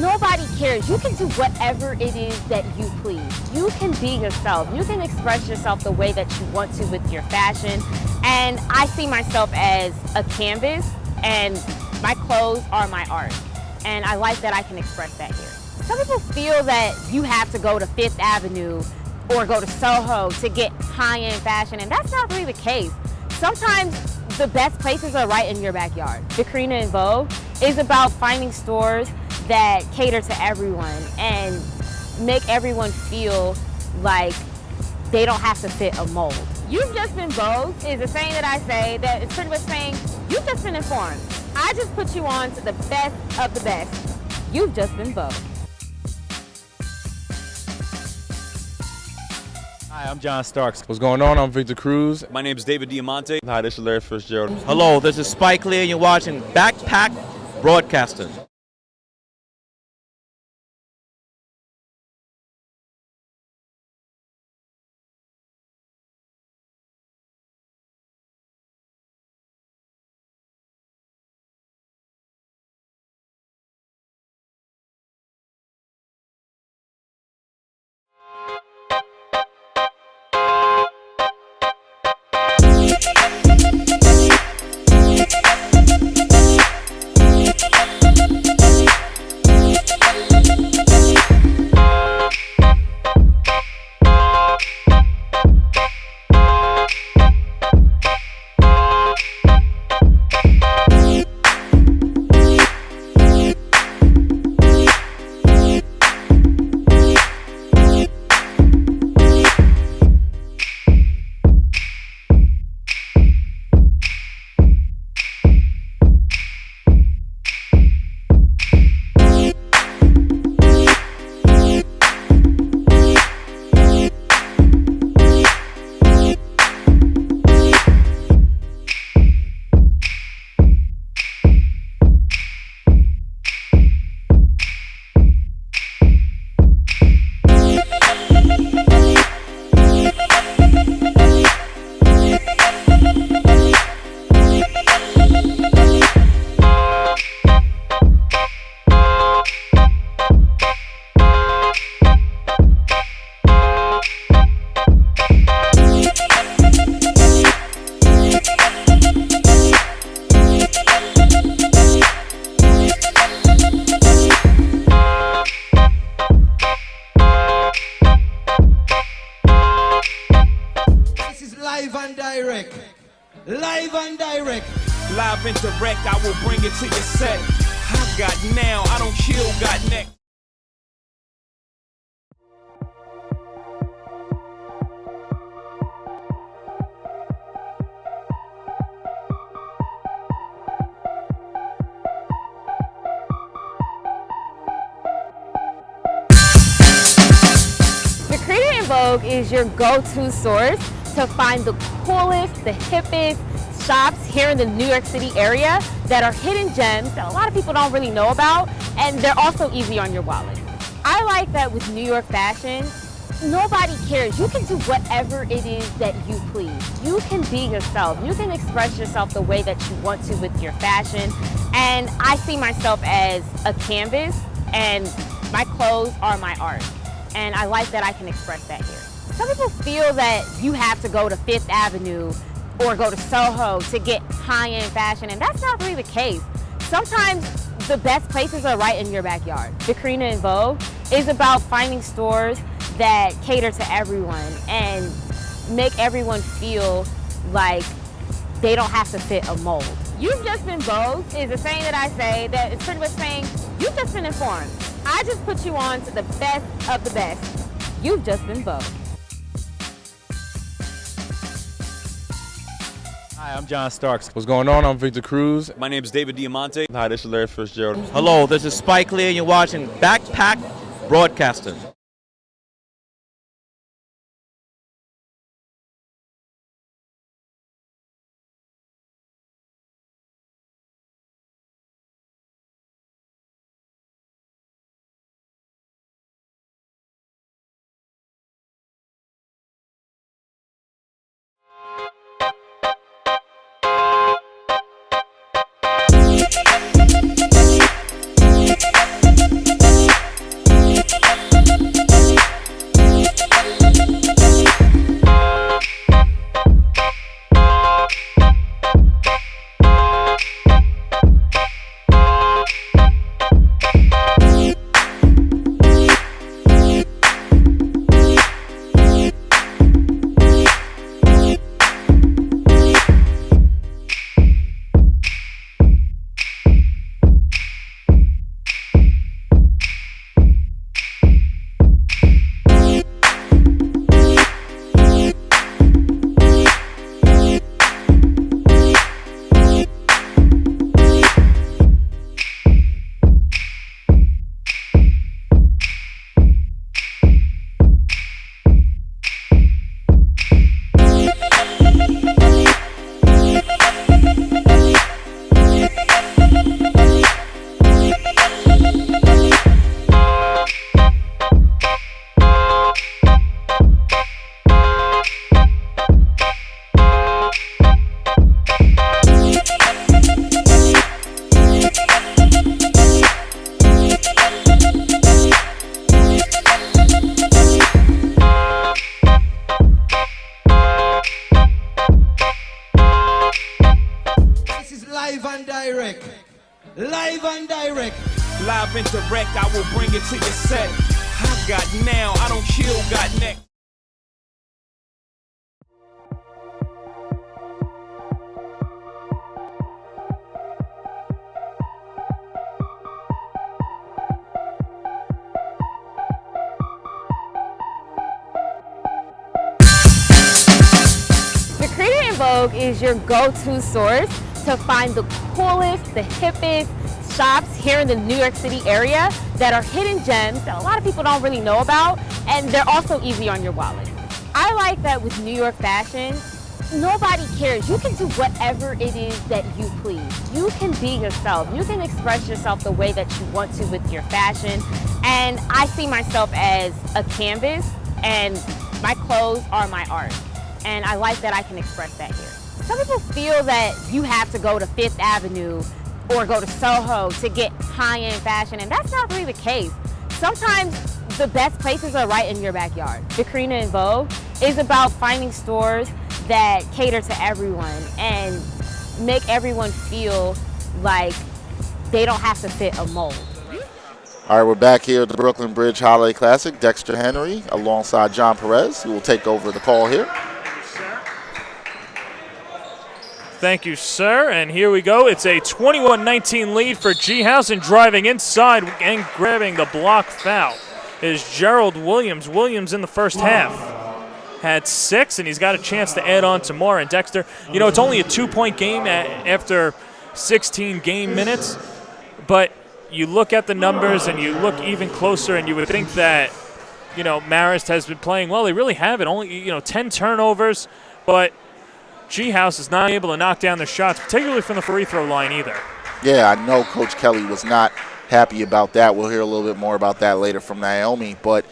nobody cares. You can do whatever it is that you please. You can be yourself. You can express yourself the way that you want to with your fashion. And I see myself as a canvas, and my clothes are my art. And I like that I can express that here. Some people feel that you have to go to Fifth Avenue or go to Soho to get high-end fashion, and that's not really the case. Sometimes the best places are right in your backyard. Vitrina and Vogue is about finding stores that cater to everyone and make everyone feel like they don't have to fit a mold. You've just been Vogue is a saying that I say that is pretty much saying you've just been informed. I just put you on to the best of the best. You've just been Vogue. Hi, I'm John Starks. What's going on? I'm Victor Cruz. My name is David Diamante. Hi, this is Larry Fitzgerald. Hello, this is Spike Lee, and you're watching Backpack Broadcasting. live and direct. Live and direct, I will bring it to your set. I got now, I don't kill, got next. Creator in Vogue is your go-to source to find the coolest, the hippest shops here in the New York City area that are hidden gems that a lot of people don't really know about, and they're also easy on your wallet. I like that with New York fashion, nobody cares. You can do whatever it is that you please. You can be yourself. You can express yourself the way that you want to with your fashion. And I see myself as a canvas, and my clothes are my art. And I like that I can express that here. Some people feel that you have to go to Fifth Avenue or go to Soho to get high-end fashion, and that's not really the case. Sometimes the best places are right in your backyard. Vitrina in Vogue is about finding stores that cater to everyone and make everyone feel like they don't have to fit a mold. You've just been Vogue is a saying that I say that is pretty much saying you've just been informed. I just put you on to the best of the best. You've just been Vogue. Hi, I'm John Starks. What's going on? I'm Victor Cruz. My name is David Diamante. Hi, this is Larry Fitzgerald. Hello, this is Spike Lee, and you're watching Backpack Broadcasting. Live and direct. Live and direct, I will bring it to your set. I got now, I don't kill, got next. Creator in Vogue is your go-to source to find the coolest, the hippest shops here in the New York City area that are hidden gems that a lot of people don't really know about, and they're also easy on your wallet. I like that with New York fashion, nobody cares. You can do whatever it is that you please. You can be yourself. You can express yourself the way that you want to with your fashion. And I see myself as a canvas, and my clothes are my art. And I like that I can express that here. Some people feel that you have to go to Fifth Avenue or go to Soho to get high-end fashion, and that's not really the case. Sometimes the best places are right in your backyard. Vitrina in Vogue is about finding stores that cater to everyone and make everyone feel like they don't have to fit a mold. All right, we're back here at the Brooklyn Bridge Holiday Classic. Dexter Henry alongside John Perez, who will take over the call here. Thank you, sir. And here we go. It's a 21-19 lead for G-House, and driving inside and grabbing the block foul is Gerald Williams. Williams in the first half had 6, and he's got a chance to add on to more. And Dexter, you know, it's only a 2-point game after 16 game minutes, but you look at the numbers and you look even closer, and you would think that, you know, Marist has been playing well. They really haven't. Only, you know, 10 turnovers, but G-House is not able to knock down their shots, particularly from the free throw line either. Yeah, I know Coach Kelly was not happy about that. We'll hear a little bit more about that later from Naomi, but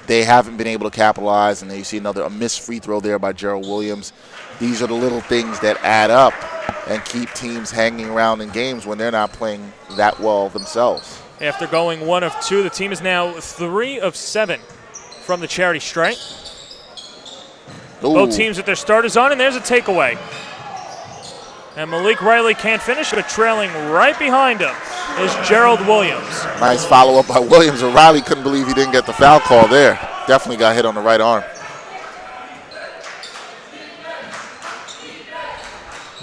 they haven't been able to capitalize, and then you see a missed free throw there by Gerald Williams. These are the little things that add up and keep teams hanging around in games when they're not playing that well themselves. After going 1 of 2, the team is now 3 of 7 from the charity stripe. Ooh. Both teams with their starters on, and there's a takeaway. And Malik Riley can't finish, but trailing right behind him is Gerald Williams. Nice follow-up by Williams. Riley couldn't believe he didn't get the foul call there. Definitely got hit on the right arm.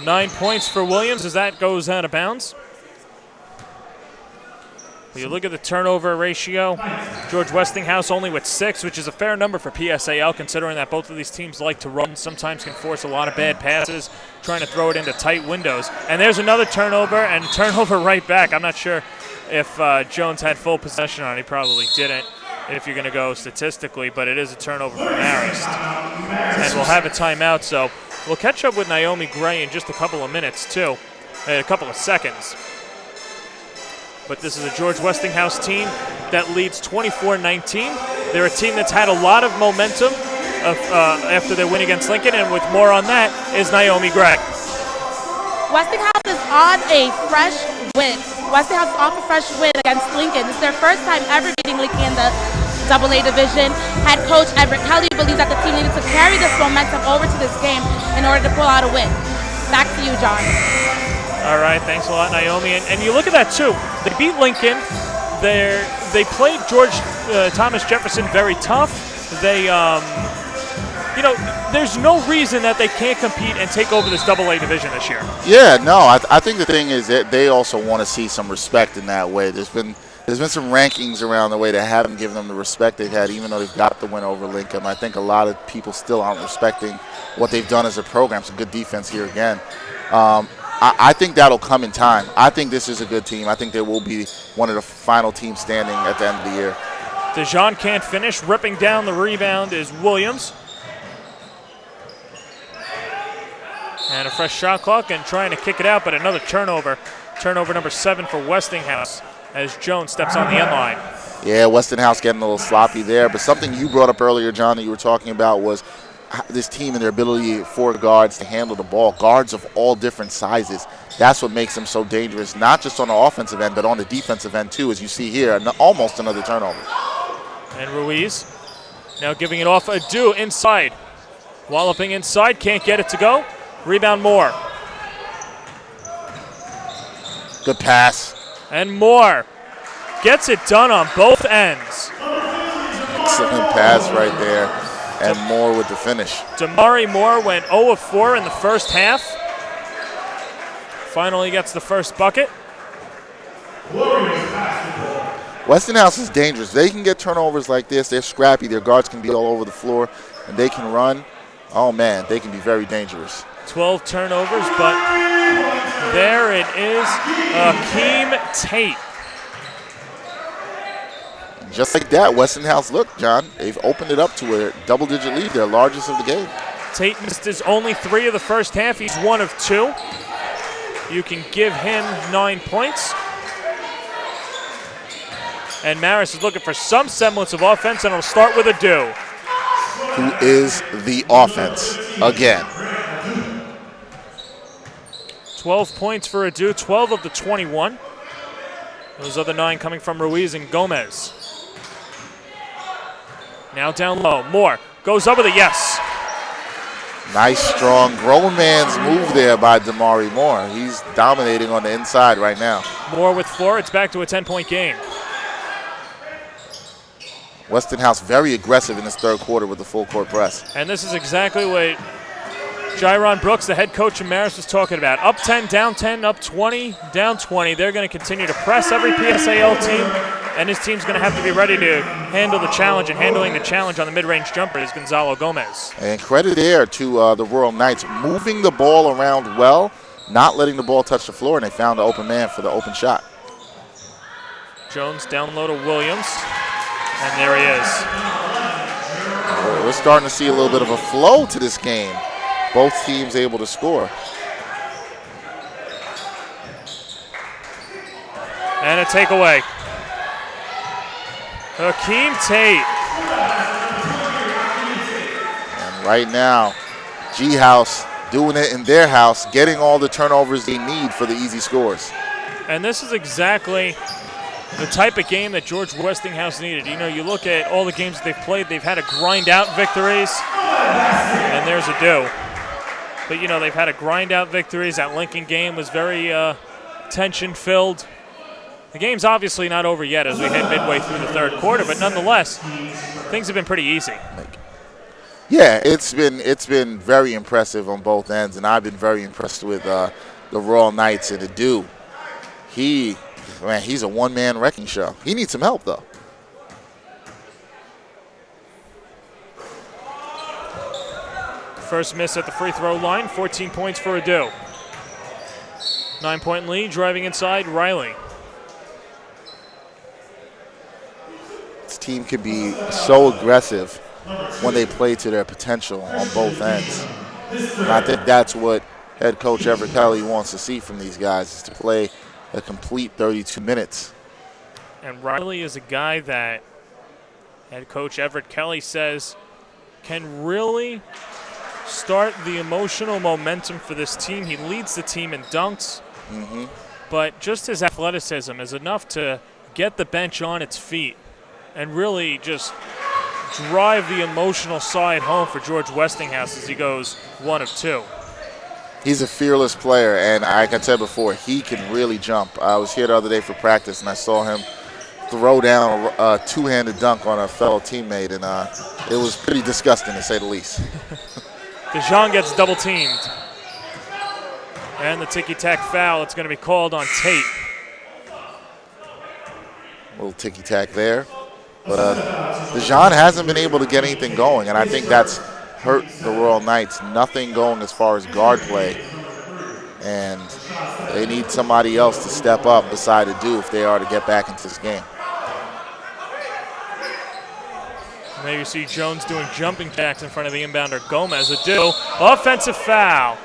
9 points for Williams as that goes out of bounds. You look at the turnover ratio, George Westinghouse only with 6, which is a fair number for PSAL, considering that both of these teams like to run, sometimes can force a lot of bad passes, trying to throw it into tight windows. And there's another turnover, and turnover right back. I'm not sure if Jones had full possession on it. He probably didn't, if you're going to go statistically, but it is a turnover for Marist. And we'll have a timeout, so we'll catch up with Naomi Gray in just a couple of minutes, too, a couple of seconds. But this is a George Westinghouse team that leads 24-19. They're a team that's had a lot of momentum after their win against Lincoln, and with more on that is Naomi Gray. Westinghouse is on a fresh win. Westinghouse is off a fresh win against Lincoln. This is their first time ever beating Lincoln in the AA division. Head coach Everett Kelly believes that the team needed to carry this momentum over to this game in order to pull out a win. Back to you, John. All right, thanks a lot, Naomi. And you look at that, too. They beat Lincoln. They played George Thomas Jefferson very tough. They, you know, there's no reason that they can't compete and take over this AA division this year. Yeah, no, I think the thing is that they also want to see some respect in that way. There's been some rankings around the way that haven't given them the respect they've had, even though they've got the win over Lincoln. I think a lot of people still aren't respecting what they've done as a program. Some good defense here again. I think that'll come in time. I think this is a good team. I think they will be one of the final teams standing at the end of the year. DeJean can't finish. Ripping down the rebound is Williams. And a fresh shot clock and trying to kick it out, but another turnover. Turnover number 7 for Westinghouse as Jones steps on the end line. Yeah, Westinghouse getting a little sloppy there. But something you brought up earlier, John, that you were talking about was this team and their ability for guards to handle the ball. Guards of all different sizes. That's what makes them so dangerous, not just on the offensive end, but on the defensive end too, as you see here. Almost another turnover. And Ruiz now giving it off. Adu inside. Walloping inside, can't get it to go. Rebound Moore. Good pass. And Moore gets it done on both ends. Excellent pass right there. And Moore with the finish. Damari Moore went 0 of 4 in the first half. Finally gets the first bucket. Westinghouse is dangerous. They can get turnovers like this. They're scrappy. Their guards can be all over the floor, and they can run. Oh, man, they can be very dangerous. 12 turnovers, but there it is. Akeem Tate. Just like that, Westinghouse, look, John, they've opened it up to a double-digit lead, their largest of the game. Tate missed his only 3 of the first half. He's 1 of 2. You can give him 9 points. And Marist is looking for some semblance of offense, and it'll start with Adu. Who is the offense again. 12 points for Adu, 12 of the 21. Those other 9 coming from Ruiz and Gomez. Now down low. Moore goes up with a yes. Nice, strong, grown man's move there by Damari Moore. He's dominating on the inside right now. Moore with 4. It's back to a 10-point game. Westinghouse very aggressive in this third quarter with the full court press. And this is exactly what Jaron Brooks, the head coach of Marist, was talking about. Up 10, down 10, up 20, down 20. They're going to continue to press every PSAL team, and his team's going to have to be ready to handle the challenge, and handling the challenge on the mid-range jumper is Gonzalo Gomez. And credit there to the Royal Knights, moving the ball around well, not letting the ball touch the floor, and they found the open man for the open shot. Jones down low to Williams, and there he is. We're starting to see a little bit of a flow to this game. Both teams able to score. And a takeaway. Hakeem Tate. And right now, G-House doing it in their house, getting all the turnovers they need for the easy scores. And this is exactly the type of game that George Westinghouse needed. You know, you look at all the games that they've played, they've had to grind out victories, and there's a do. But, you know, they've had to grind out victories. That Lincoln game was very tension-filled. The game's obviously not over yet as we head midway through the third quarter, but nonetheless, things have been pretty easy. Yeah, it's been very impressive on both ends, and I've been very impressed with the Royal Knights and Adu. He's a one-man wrecking show. He needs some help, though. First miss at the free throw line, 14 points for Adu. 9-point lead, driving inside, Riley. This team can be so aggressive when they play to their potential on both ends. And I think that's what head coach Everett Kelly wants to see from these guys, is to play a complete 32 minutes. And Riley is a guy that head coach Everett Kelly says can really start the emotional momentum for this team. He leads the team in dunks, but just his athleticism is enough to get the bench on its feet and really just drive the emotional side home for George Westinghouse as he goes 1 of 2. He's a fearless player, and like I said before, he can really jump. I was here the other day for practice, and I saw him throw down a two-handed dunk on a fellow teammate, and it was pretty disgusting, to say the least. DeJean gets double-teamed. And the ticky-tack foul, it's going to be called on Tate. A little ticky-tack there. But DeJean hasn't been able to get anything going, and I think that's hurt the Royal Knights. Nothing going as far as guard play. And they need somebody else to step up beside Adu if they are to get back into this game. Maybe you see Jones doing jumping jacks in front of the inbounder Gomez. Adu, offensive foul.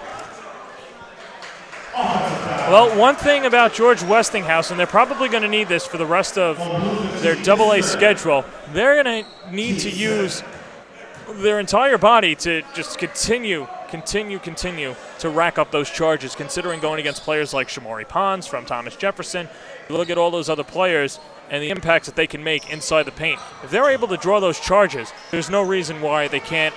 Well, one thing about George Westinghouse, and they're probably going to need this for the rest of their AA schedule, they're going to need to use their entire body to just continue to rack up those charges, considering going against players like Shamori Pons from Thomas Jefferson. You look at all those other players and the impacts that they can make inside the paint. If they're able to draw those charges, there's no reason why they can't,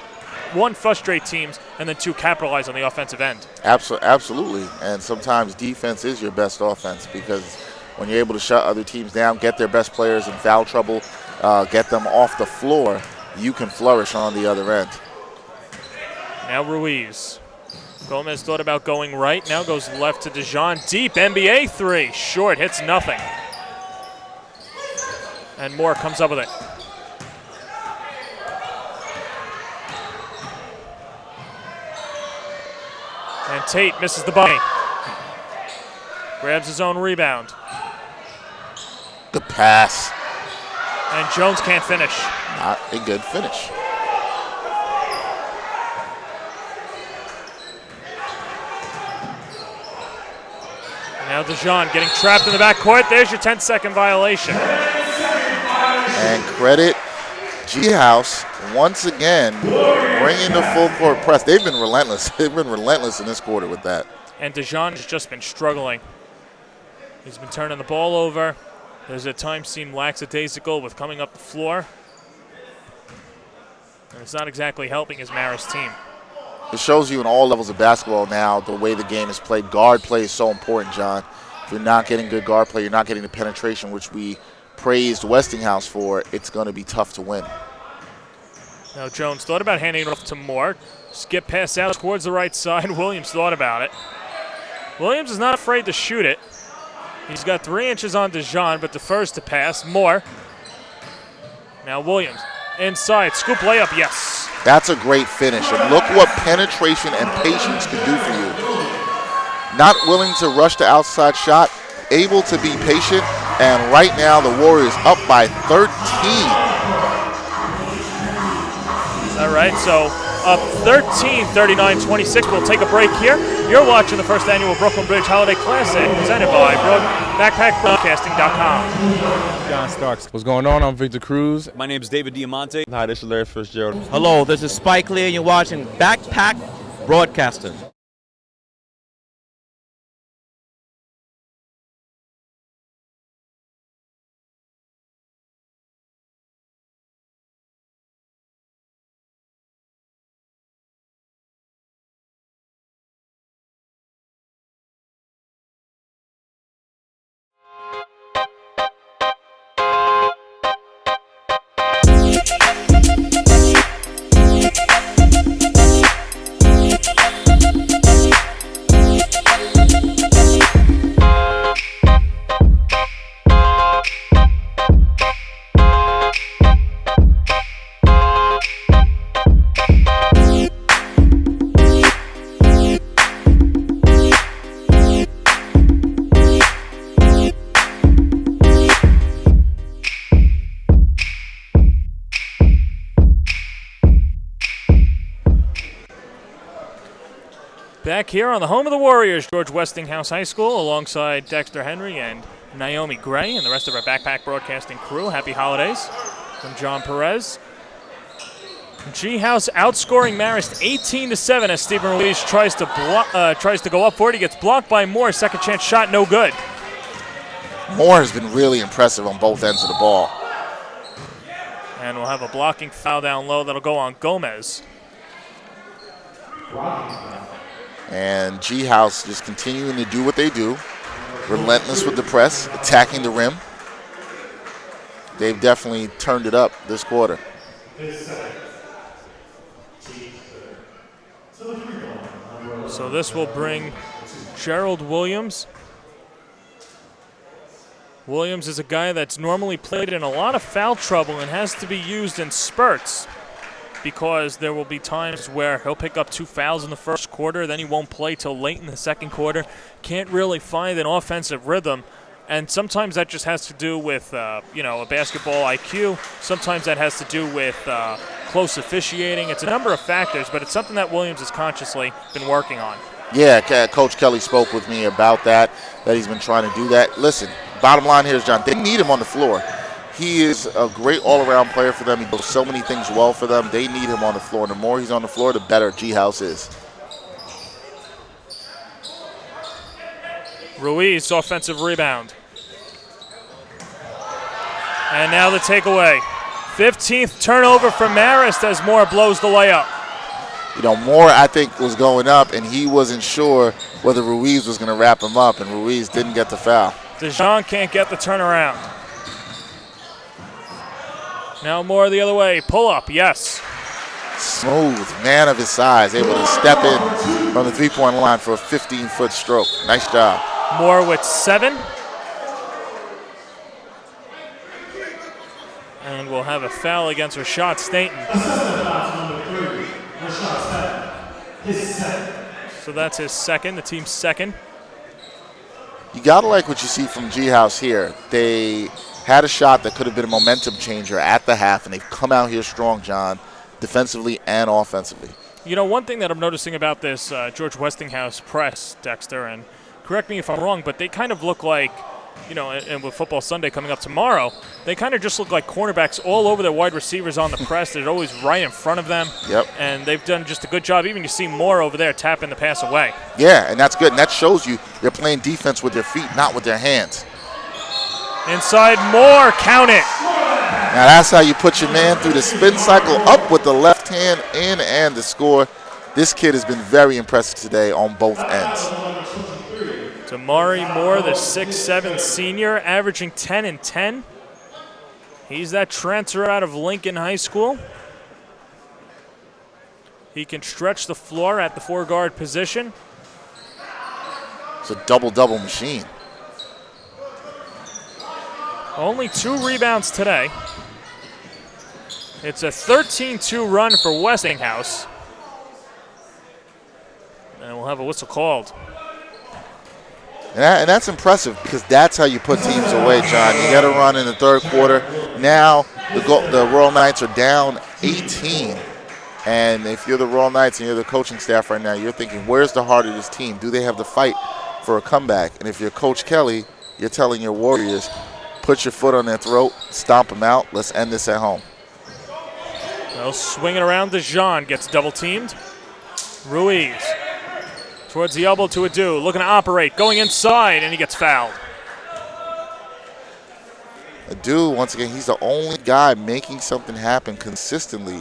1, frustrate teams, and then 2, capitalize on the offensive end. Absolutely. And sometimes defense is your best offense, because when you're able to shut other teams down, get their best players in foul trouble, get them off the floor, you can flourish on the other end. Now Ruiz. Gomez thought about going right, now goes left to DeJean. Deep NBA 3, short, hits nothing. And Moore comes up with it. And Tate misses the bunny. Grabs his own rebound. Good pass. And Jones can't finish. Not a good finish. Now DeJean getting trapped in the backcourt. There's your 10-second violation. And credit G-House once again bringing the full court press. They've been relentless. They've been relentless in this quarter with that. And DeJean has just been struggling. He's been turning the ball over. There's at times seemed lackadaisical with coming up the floor. And it's not exactly helping his Marist team. It shows you in all levels of basketball now the way the game is played. Guard play is so important, John. If you're not getting good guard play, you're not getting the penetration, which we praised Westinghouse for, it's going to be tough to win. Now Jones thought about handing it off to Moore. Skip pass out towards the right side. Williams thought about it. Williams is not afraid to shoot it. He's got 3 inches on Dejan, but defers to pass. Moore. Now Williams inside. Scoop layup, yes. That's a great finish. And look what penetration and patience can do for you. Not willing to rush the outside shot, able to be patient, and right now the Warriors up by 13. All right, so up 13, 39-26. We'll take a break here. You're watching the first annual Brooklyn Bridge Holiday Classic presented by BackpackBroadcasting.com. John Starks. What's going on? I'm Victor Cruz. My name is David Diamante. Hi, this is Larry Fitzgerald. Hello, this is Spike Lee, and you're watching Backpack Broadcasting. Back here on the home of the Warriors, George Westinghouse High School, alongside Dexter Henry and Naomi Gray and the rest of our Backpack Broadcasting crew. Happy holidays from John Perez. G-House outscoring Marist 18-7 as Stephen Ruiz tries to go up for it. He gets blocked by Moore. Second chance shot, no good. Moore has been really impressive on both ends of the ball. And we'll have a blocking foul down low that'll go on Gomez. And G-House just continuing to do what they do. Relentless with the press, attacking the rim. They've definitely turned it up this quarter. So this will bring Gerald Williams. Williams is a guy that's normally played in a lot of foul trouble and has to be used in spurts, because there will be times where he'll pick up 2 fouls in the first quarter, then he won't play till late in the second quarter. Can't really find an offensive rhythm, and sometimes that just has to do with a basketball IQ. Sometimes that has to do with close officiating. It's a number of factors, but it's something that Williams has consciously been working on. Yeah, Coach Kelly spoke with me about that he's been trying to do that. Listen, bottom line here is, John, they need him on the floor. He is a great all-around player for them. He does so many things well for them. They need him on the floor. And the more he's on the floor, the better G-House is. Ruiz, offensive rebound. And now the takeaway. 15th turnover for Marist as Moore blows the layup. Moore, I think, was going up, and he wasn't sure whether Ruiz was going to wrap him up, and Ruiz didn't get the foul. Dejan can't get the turnaround. Now Moore the other way. Pull up, yes. Smooth, man of his size, able to step in from the three-point line for a 15-foot stroke. Nice job. Moore with 7. And we'll have a foul against Rashad Staten. So that's his second, the team's second. You got to like what you see from G-House here. They had a shot that could have been a momentum changer at the half, and they've come out here strong, John, defensively and offensively. One thing that I'm noticing about this George Westinghouse press, Dexter, and correct me if I'm wrong, but they kind of look like, and with Football Sunday coming up tomorrow, they kind of just look like cornerbacks all over their wide receivers on the press. They're always right in front of them. Yep. And they've done just a good job. Even you see Moore over there tapping the pass away. Yeah, and that's good. And that shows you they're playing defense with their feet, not with their hands. Inside Moore, count it. Now that's how you put your man through the spin cycle, up with the left hand in and the score. This kid has been very impressive today on both ends. Damari Moore, the 6'7" senior, averaging 10 and 10. He's that transfer out of Lincoln High School. He can stretch the floor at the 4-guard position. It's a double-double machine. Only 2 rebounds today. It's a 13-2 run for Westinghouse. And we'll have a whistle called. And that's impressive because that's how you put teams away, John. You got to run in the third quarter. Now the Royal Knights are down 18. And if you're the Royal Knights and you're the coaching staff right now, you're thinking, where's the heart of this team? Do they have the fight for a comeback? And if you're Coach Kelly, you're telling your Warriors, put your foot on their throat, stomp them out. Let's end this at home. Well, swinging around, DeJean gets double-teamed. Ruiz towards the elbow to Adu, looking to operate, going inside, and he gets fouled. Adu, once again, he's the only guy making something happen consistently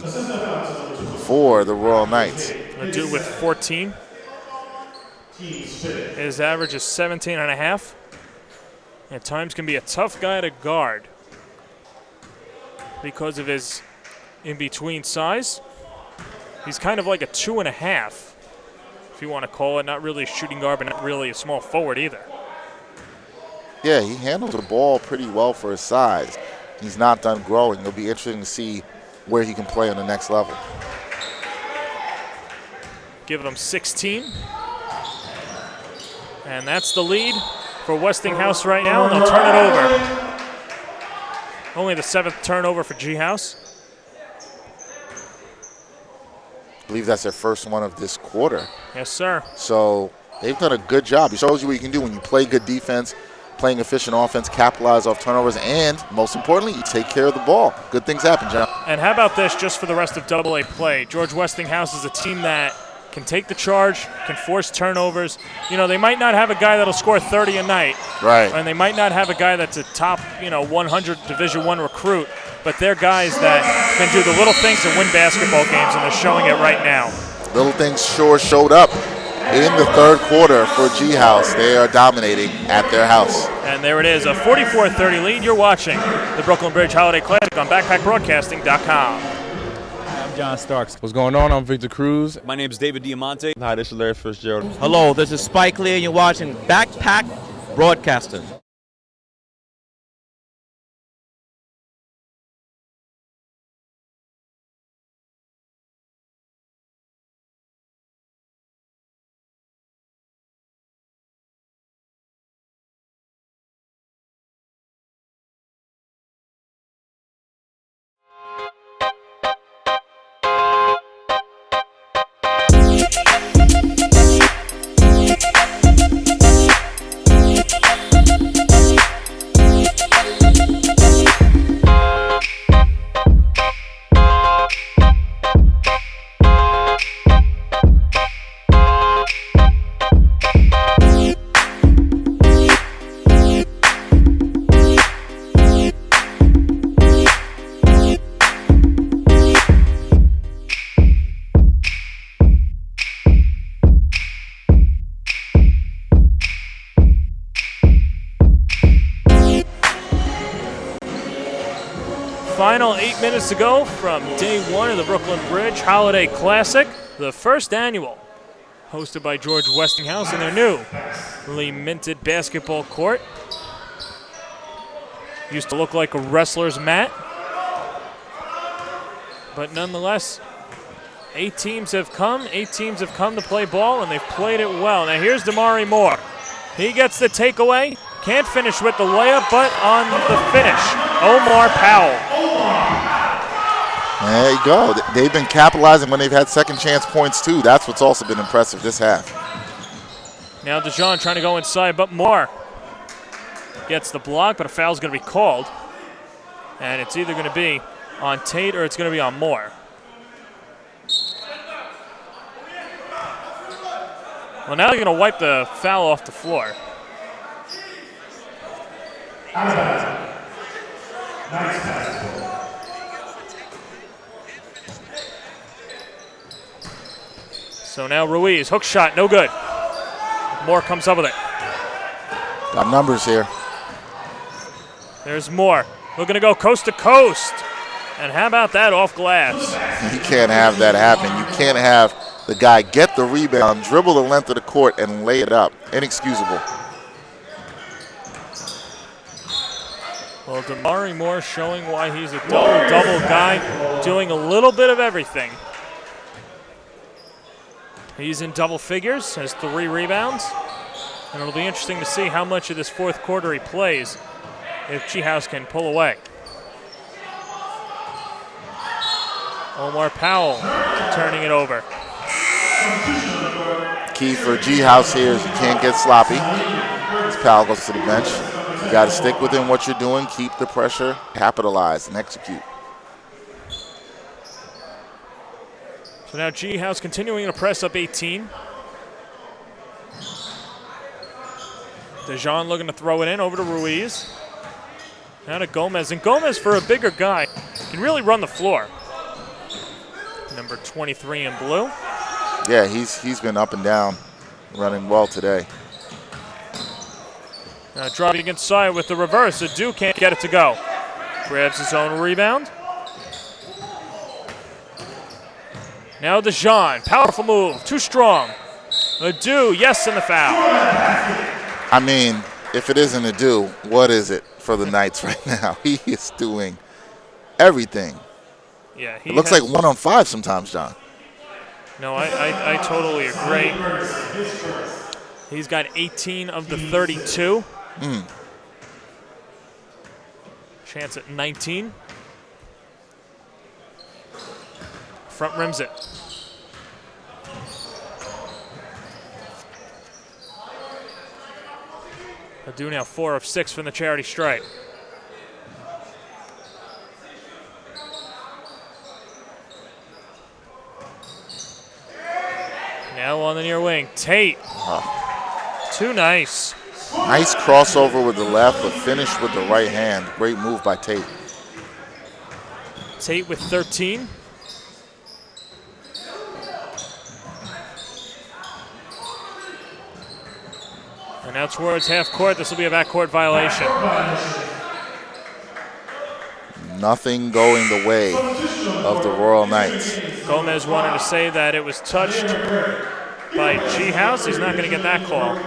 for the Royal Knights. Adu with 14. His average is 17.5. At times can be a tough guy to guard because of his in-between size. He's kind of like a 2.5. If you want to call it, not really a shooting guard, but not really a small forward either. Yeah, he handles the ball pretty well for his size. He's not done growing. It'll be interesting to see where he can play on the next level. Giving him 16. And that's the lead for Westinghouse right now, and they'll turn it over. Only the 7th turnover for G-House. I believe that's their first one of this quarter. Yes, sir. So they've done a good job. It shows you what you can do when you play good defense, playing efficient offense, capitalize off turnovers, and most importantly, you take care of the ball. Good things happen, John. And how about this just for the rest of AA play? George Westinghouse is a team that can take the charge, can force turnovers. You know, they might not have a guy that'll score 30 a night. Right. And they might not have a guy that's a top, 100 Division I recruit. But they're guys that can do the little things and win basketball games, and they're showing it right now. Little things sure showed up in the third quarter for G-House. They are dominating at their house. And there it is, a 44-30 lead. You're watching the Brooklyn Bridge Holiday Classic on BackpackBroadcasting.com. I'm John Starks. What's going on? I'm Victor Cruz. My name is David Diamante. Hi, this is Larry Fitzgerald. Hello, this is Spike Lee, and you're watching Backpack Broadcasting. Final 8 minutes to go from day 1 of the Brooklyn Bridge Holiday Classic, the first annual, hosted by George Westinghouse in their newly minted basketball court. Used to look like a wrestler's mat, but nonetheless, 8 teams have come to play ball, and they've played it well. Now here's Damari Moore. He gets the takeaway. Can't finish with the layup, but on the finish, Omar Powell. There you go. They've been capitalizing when they've had second chance points too. That's what's also been impressive this half. Now DeJean trying to go inside, but Moore gets the block, but a foul's going to be called. And it's either going to be on Tate or it's going to be on Moore. Well, now they're going to wipe the foul off the floor. So now Ruiz, hook shot, no good. Moore comes up with it. Got numbers here. There's Moore, looking to go coast to coast. And how about that off glass? You can't have that happen. You can't have the guy get the rebound, dribble the length of the court, and lay it up. Inexcusable. Well, Damari Moore showing why he's a double-double guy, doing a little bit of everything. He's in double figures, has 3 rebounds. And it'll be interesting to see how much of this fourth quarter he plays if G-House can pull away. Omar Powell turning it over. Key for G-House here is you can't get sloppy. As Powell goes to the bench. You got to stick within what you're doing, keep the pressure, capitalize, and execute. So now G-House continuing to press up 18. DeJean looking to throw it in over to Ruiz. Now to Gomez. And Gomez, for a bigger guy, can really run the floor. Number 23 in blue. Yeah, he's been up and down, running well today. Dropping inside with the reverse. Adu can't get it to go. Grabs his own rebound. Now DeJean. Powerful move. Too strong. Adu, yes, in the foul. I mean, if it isn't Adu, what is it for the Knights right now? He is doing everything. Yeah, it looks like 1-on-5 sometimes, John. No, I totally agree. He's got 18 of the 32. Chance at 19. Front rims it. Adu now 4 of 6 from the charity stripe. Now on the near wing, Tate. Too nice. Nice crossover with the left, but finished with the right hand. Great move by Tate. Tate with 13. And now towards half court, this will be a backcourt violation. Nothing going the way of the Royal Knights. Gomez wanted to say that it was touched by G-House. He's not going to get that call.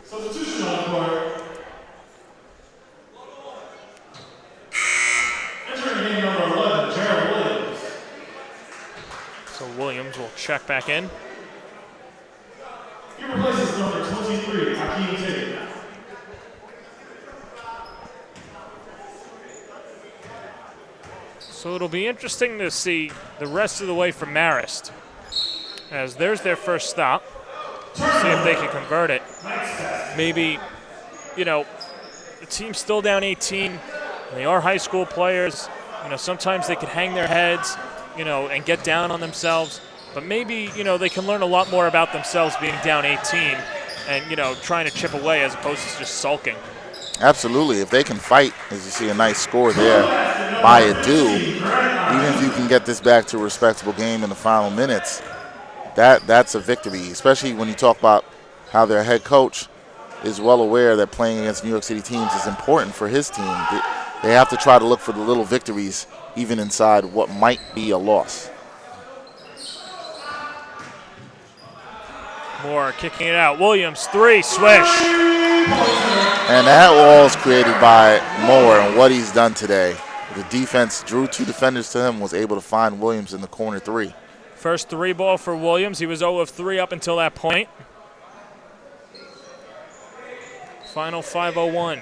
Substitution on court. Entering in number 11, Gerald Williams. So Williams will check back in. He replaces number 23, Hakeem Tate. So it'll be interesting to see the rest of the way from Marist, as there's their first stop. See if they can convert it. Maybe, the team's still down 18. And they are high school players. Sometimes they can hang their heads, and get down on themselves. But maybe, they can learn a lot more about themselves being down 18 and, trying to chip away as opposed to just sulking. Absolutely. If they can fight, as you see a nice score there by Adu, even if you can get this back to a respectable game in the final minutes, that's a victory, especially when you talk about how their head coach is well aware that playing against New York City teams is important for his team. They have to try to look for the little victories even inside what might be a loss. Moore kicking it out. Williams, 3, swish. And that wall is created by Moore and what he's done today. The defense drew 2 defenders to him, was able to find Williams in the corner 3. First 3 ball for Williams. He was 0 of 3 up until that point. Final 5:01.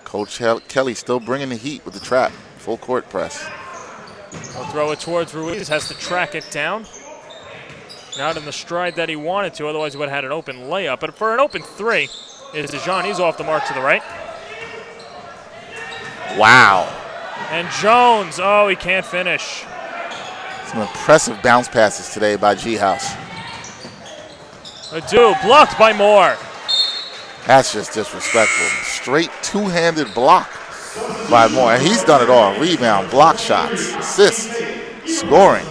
Coach Kelly still bringing the heat with the trap. Full court press. He'll throw it towards Ruiz. Has to track it down. Not in the stride that he wanted to, otherwise he would have had an open layup. But for an open 3, is DeJean. He's off the mark to the right. Wow. And Jones, he can't finish. Some impressive bounce passes today by G-House. Adu blocked by Moore. That's just disrespectful. Straight 2-handed block by Moore. And he's done it all. Rebound, block shots, assists, scoring.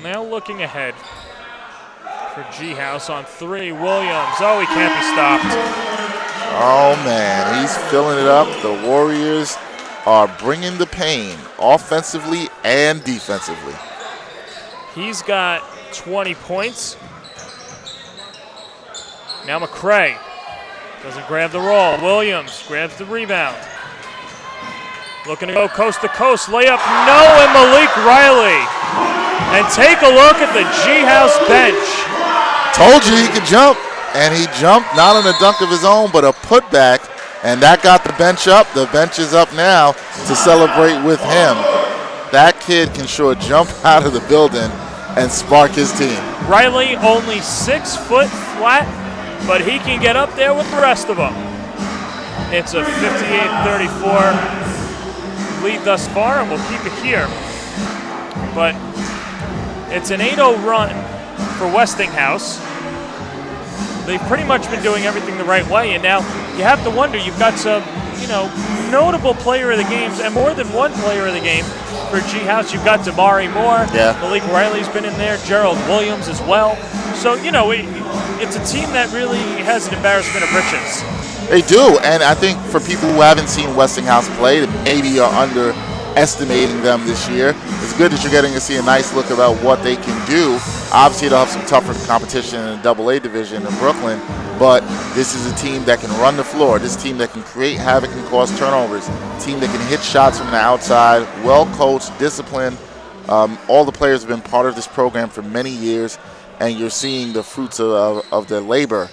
now looking ahead for G-House on 3. Williams. Oh, he can't be stopped. Oh, man, he's filling it up. The Warriors are bringing the pain offensively and defensively. He's got 20 points. Now McCray doesn't grab the roll. Williams grabs the rebound. Looking to go coast to coast. Layup, no, and Malik Riley. And take a look at the G-House bench. Told you he could jump, and he jumped, not on a dunk of his own, but a putback, and that got the bench up. The bench is up now to celebrate with him. That kid can sure jump out of the building and spark his team. Riley only 6 foot flat, but he can get up there with the rest of them. It's a 58-34 lead thus far, and we'll keep it here. But it's an 8-0 run for Westinghouse. They've pretty much been doing everything the right way, and now you have to wonder, you've got some, notable player of the games, and more than one player of the game for G-House. You've got Damari Moore, Malik Riley's been in there, Gerald Williams as well. So, it's a team that really has an embarrassment of riches. They do, and I think for people who haven't seen Westinghouse play, that maybe are underestimating them this year, it's good that you're getting to see a nice look about what they can do. Obviously, they'll have some tougher competition in the AA division in Brooklyn, but this is a team that can run the floor, this team that can create havoc and cause turnovers, a team that can hit shots from the outside, well-coached, disciplined. All the players have been part of this program for many years, and you're seeing the fruits of their labor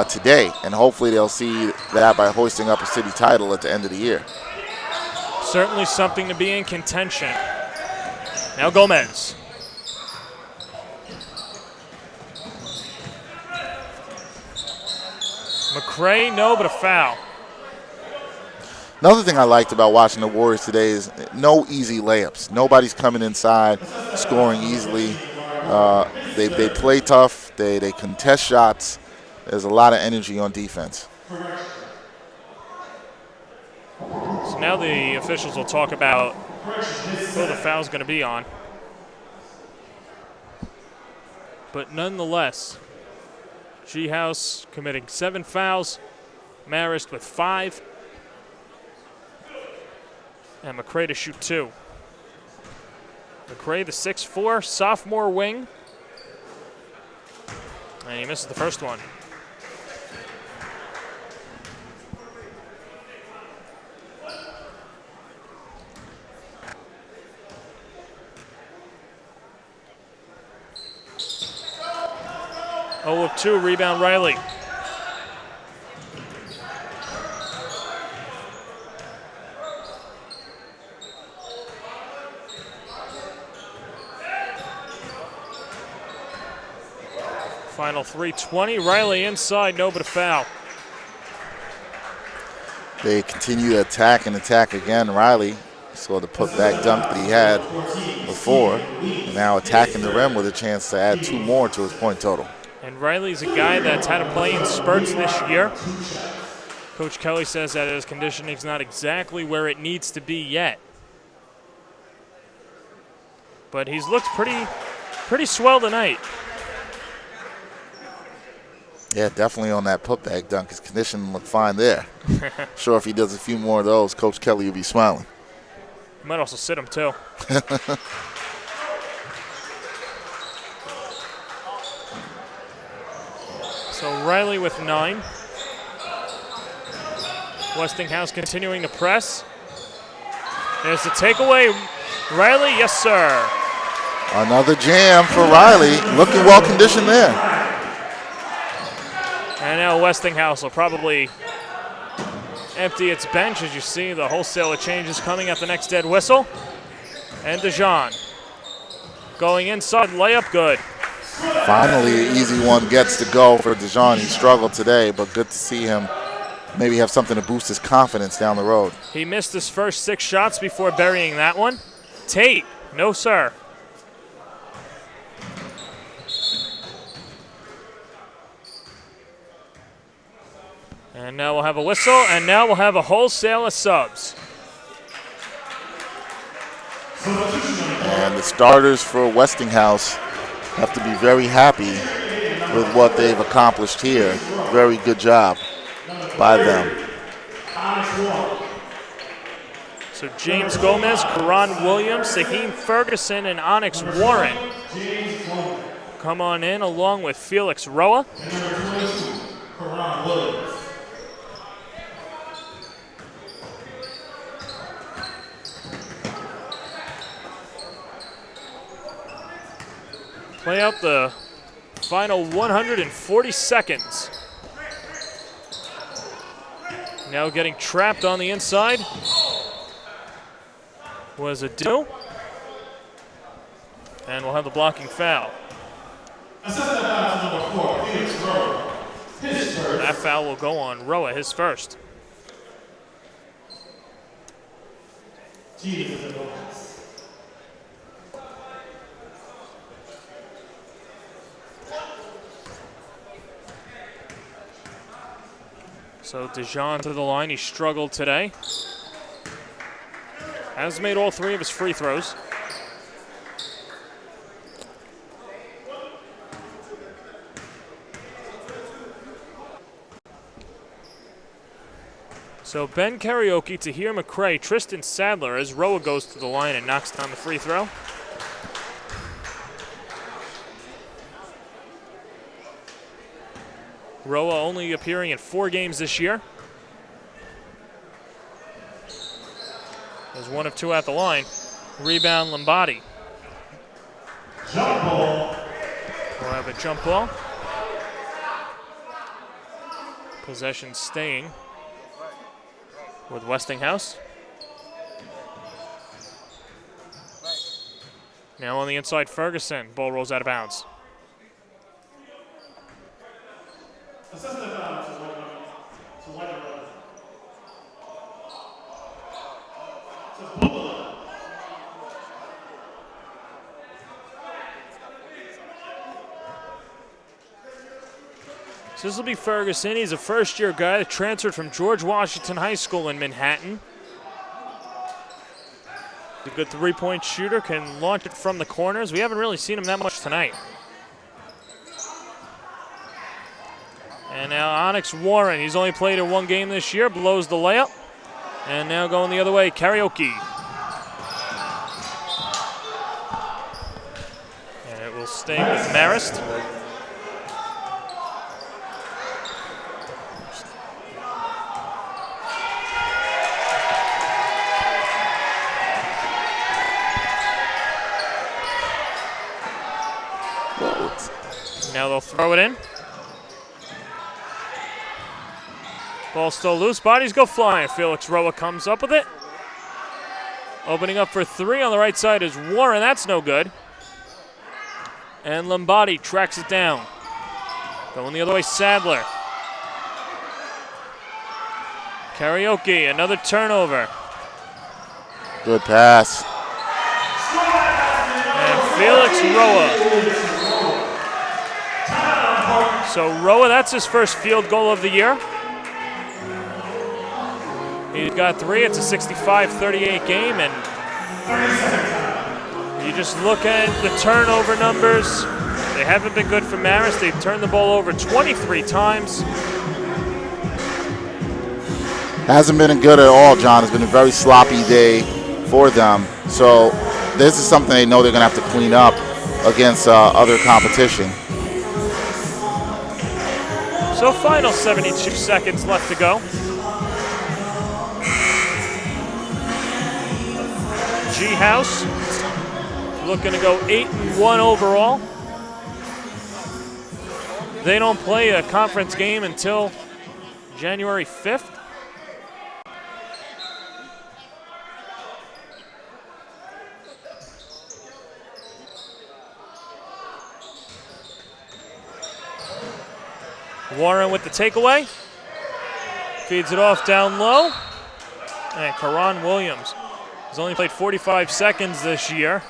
today, and hopefully they'll see that by hoisting up a city title at the end of the year. Certainly something to be in contention. Now Gomez. McCray, no, but a foul. Another thing I liked about watching the Warriors today is no easy layups. Nobody's coming inside, scoring easily. They play tough. They contest shots. There's a lot of energy on defense. So now the officials will talk about who the foul's going to be on. But nonetheless, G-House committing 7 fouls, Marist with 5, and McCray to shoot 2. McCray, the 6'4", sophomore wing, and he misses the first one. Oh of 2, rebound Riley. Final 3:20. Riley inside, no, but a foul. They continue to attack and attack again. Riley saw the putback dunk that he had before. Now attacking the rim with a chance to add 2 more to his point total. And Riley's a guy that's had to play in spurts this year. Coach Kelly says that his conditioning's not exactly where it needs to be yet. But he's looked pretty swell tonight. Yeah, definitely on that putback dunk. His conditioning looked fine there. Sure, if he does a few more of those, Coach Kelly will be smiling. He might also sit him, too. So Riley with 9. Westinghouse continuing to press. There's the takeaway. Riley, yes, sir. Another jam for Riley. Looking well conditioned there. And now Westinghouse will probably empty its bench as you see the wholesaler changes coming at the next dead whistle. And DeJean going inside, layup good. Finally, an easy one gets to go for DeJean. He struggled today, but good to see him maybe have something to boost his confidence down the road. He missed his first 6 shots before burying that one. Tate, no sir. And now we'll have a whistle, and now we'll have a wholesale of subs. And the starters for Westinghouse have to be very happy with what they've accomplished here. Very good job by them. So James Gomez, Karan Williams, Saheem Ferguson, and Onyx Warren come on in along with Felix Roa. Play out the final 140 seconds. Now getting trapped on the inside was a do. And we'll have the blocking foul. That foul will go on Roa, his first. So Dejan to the line, he struggled today. Has made all 3 of his free throws. So Ben Karaoke, Tahir McCray, Tristan Sadler as Roa goes to the line and knocks down the free throw. Roa only appearing in 4 games this year. Is 1 of 2 at the line. Rebound Lombardi. Jump ball. We'll have a jump ball. Possession staying with Westinghouse. Now on the inside, Ferguson. Ball rolls out of bounds. So this will be Ferguson. He's a first-year guy that transferred from George Washington High School in Manhattan. A good three-point shooter, can launch it from the corners. We haven't really seen him that much tonight. And now Onyx Warren, he's only played in 1 game this year, blows the layup. And now going the other way, Karaoke. And it will stay with Marist. Now they'll throw it in. Ball still loose. Bodies go flying. Felix Roa comes up with it. Opening up for 3 on the right side is Warren. That's no good. And Lombardi tracks it down. Going the other way, Sadler. Karaoke, another turnover. Good pass. And Felix Roa. So Roa, that's his first field goal of the year. He's got 3. It's a 65-38 game, and you just look at the turnover numbers. They haven't been good for Marist. They've turned the ball over 23 times. Hasn't been good at all, John. It's been a very sloppy day for them. So this is something they know they're going to have to clean up against other competition. So final 72 seconds left to go. G-House looking to go 8-1 overall. They don't play a conference game until January 5th. Warren with the takeaway. Feeds it off down low. And Karan Williams has only played 45 seconds this year.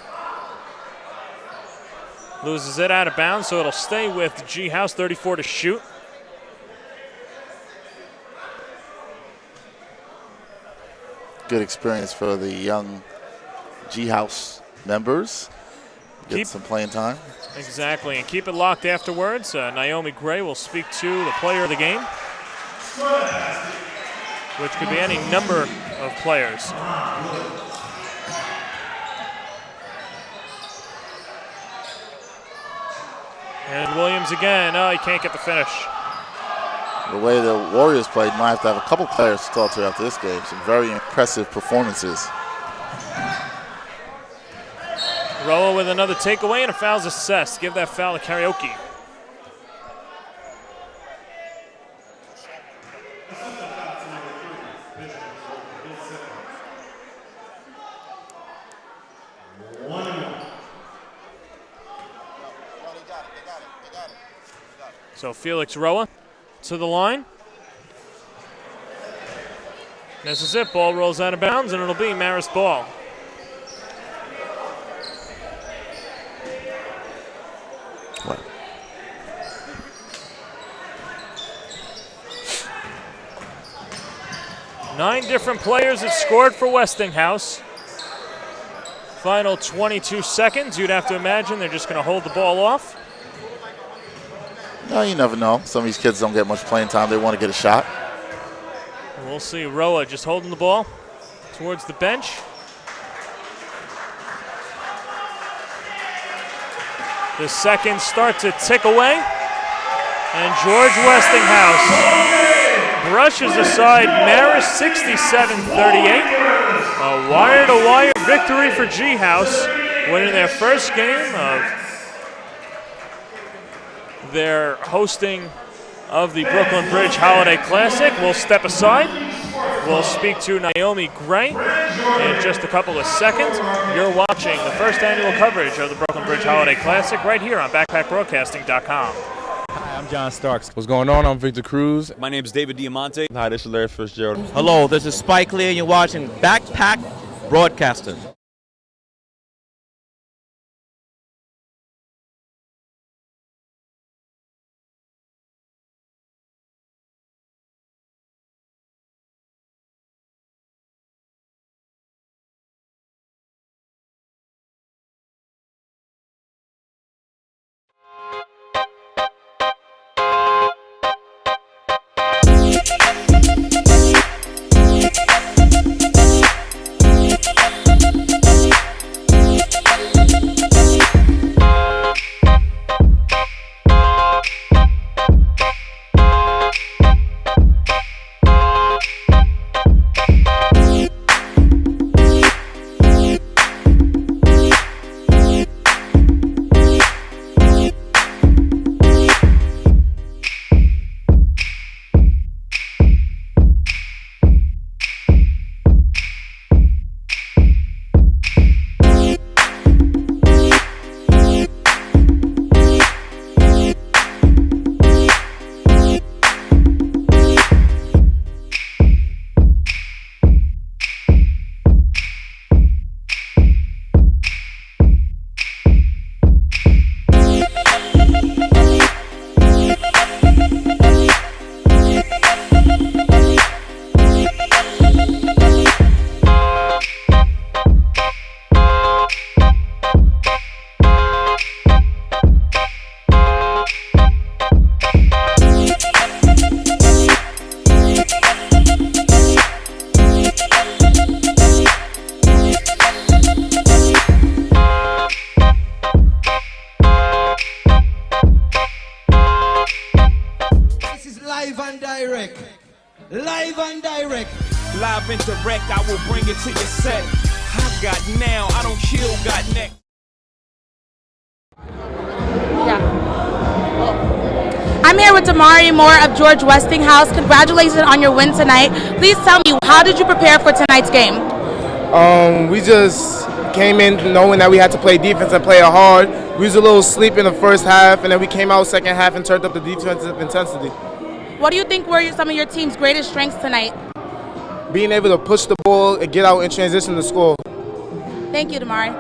Loses it out of bounds, so it'll stay with G-House, 34 to shoot. Good experience for the young G-House members get some playing time. Exactly, and keep it locked afterwards. Naomi Gray will speak to the player of the game, which could be any number of players. And Williams again. Oh, he can't get the finish. The way the Warriors played, might have to have a couple players to talk to after this game. Some very impressive performances. Roa with another takeaway and a foul's assessed. Give that foul to Karaoke. So Felix Roa to the line. This is it. Ball rolls out of bounds, and it'll be Marist ball. What? Nine different players have scored for Westinghouse. Final 22 seconds. You'd have to imagine they're just going to hold the ball off. No, you never know. Some of these kids don't get much playing time. They want to get a shot. We'll see. Roa just holding the ball towards the bench. The seconds start to tick away. And George Westinghouse brushes aside Marist 67-38. A wire-to-wire victory for G-House, winning their first game of their hosting of the Brooklyn Bridge Holiday Classic. We'll step aside. We'll speak to Naomi Gray in just a couple of seconds. You're watching the first annual coverage of the Brooklyn Bridge Holiday Classic right here on BackpackBroadcasting.com. Hi, I'm John Starks. What's going on? I'm Victor Cruz. My name is David Diamante. Hi, this is Larry Fitzgerald. Hello, this is Spike Lee, and you're watching Backpack Broadcasting. Live and direct. Live and direct, I will bring it to your set. I got now, I don't kill, got neck. I'm here with Damari Moore of George Westinghouse. Congratulations on your win tonight. Please tell me, how did you prepare for tonight's game? We just came in knowing that we had to play defense and play it hard. We was a little sleep in the first half, and then we came out second half and turned up the defensive intensity. What do you think were some of your team's greatest strengths tonight? Being able to push the ball and get out and transition to score. Thank you, Damari.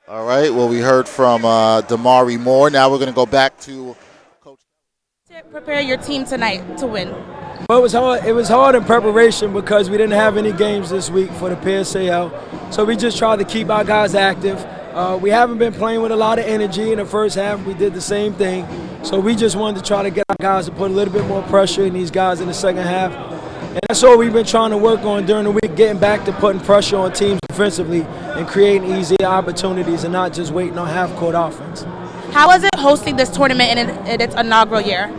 All right, well, we heard from Damari Moore. Now we're going to go back to Coach. Prepare your team tonight to win. Well, it was hard in preparation because we didn't have any games this week for the PSAL. So we just tried to keep our guys active. We haven't been playing with a lot of energy in the first half. We did the same thing. So we just wanted to try to get our guys to put a little bit more pressure in these guys in the second half. And that's all we've been trying to work on during the week, getting back to putting pressure on teams defensively and creating easy opportunities and not just waiting on half-court offense. How was it hosting this tournament in its inaugural year?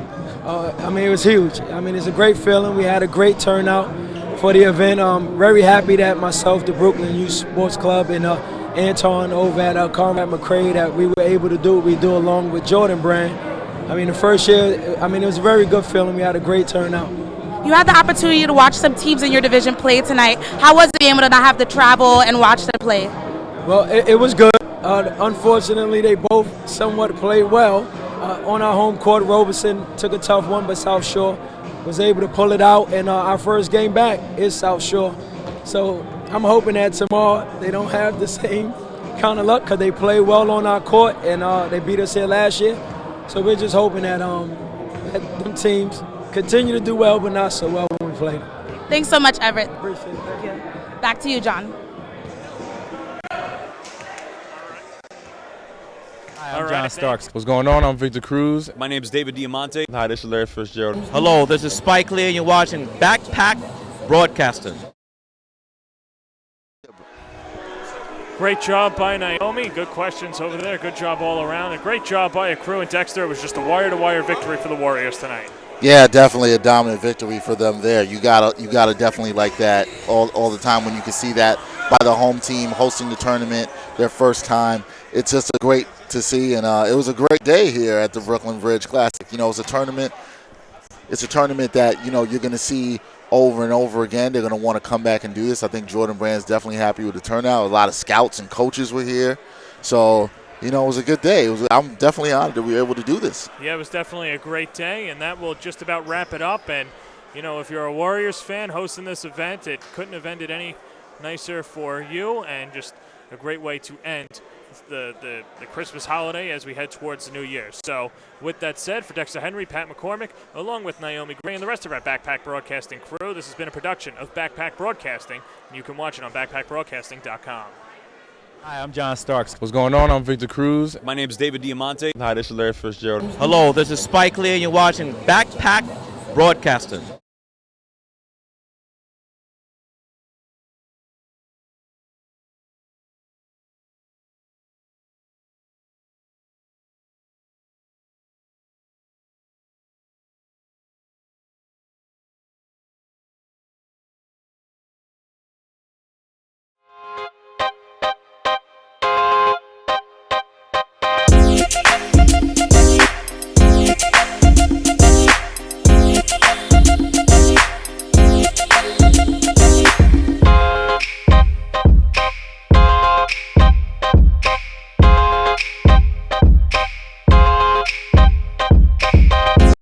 It was huge. It's a great feeling. We had a great turnout for the event. I'm very happy that myself, the Brooklyn Youth Sports Club, and Anton over at Conrad McCray, that we were able to do what we do along with Jordan Brand. The first year, it was a very good feeling. We had a great turnout. You had the opportunity to watch some teams in your division play tonight. How was it being able to not have to travel and watch them play? Well, it was good. Unfortunately, they both somewhat played well. On our home court, Robeson took a tough one, but South Shore was able to pull it out, and our first game back is South Shore. So I'm hoping that tomorrow they don't have the same kind of luck because they played well on our court, and they beat us here last year. So we're just hoping that them teams continue to do well, but not so well when we play them. Thanks so much, Everett. Appreciate it. Thank you. Back to you, John. Hi, I'm John Starks. What's going on? I'm Victor Cruz. My name is David Diamante. Hi, this is Larry Fitzgerald. Hello, this is Spike Lee, and you're watching Backpack Broadcasting. Great job by Naomi. Good questions over there. Good job all around. A great job by a crew and Dexter. It was just a wire-to-wire victory for the Warriors tonight. Yeah, definitely a dominant victory for them there. You gotta definitely like that all the time when you can see that by the home team hosting the tournament, their first time. It's just a great to see, and it was a great day here at the Brooklyn Bridge Classic. It's a tournament. It's a tournament that you're going to see over and over again. They're going to want to come back and do this. I think Jordan Brand's definitely happy with the turnout. A lot of scouts and coaches were here, so it was a good day. I'm definitely honored that we were able to do this. Yeah, it was definitely a great day, and that will just about wrap it up. And if you're a Warriors fan hosting this event, it couldn't have ended any nicer for you, and just a great way to end the Christmas holiday as we head towards the New Year. So with that said, for Dexter Henry, Pat McCormick, along with Naomi Gray and the rest of our Backpack Broadcasting crew, this has been a production of Backpack Broadcasting, and you can watch it on backpackbroadcasting.com. Hi, I'm John Starks. What's going on? I'm Victor Cruz. My name is David Diamante. Hi, this is Larry Fitzgerald. Hello, this is Spike Lee, and you're watching Backpack Broadcasting.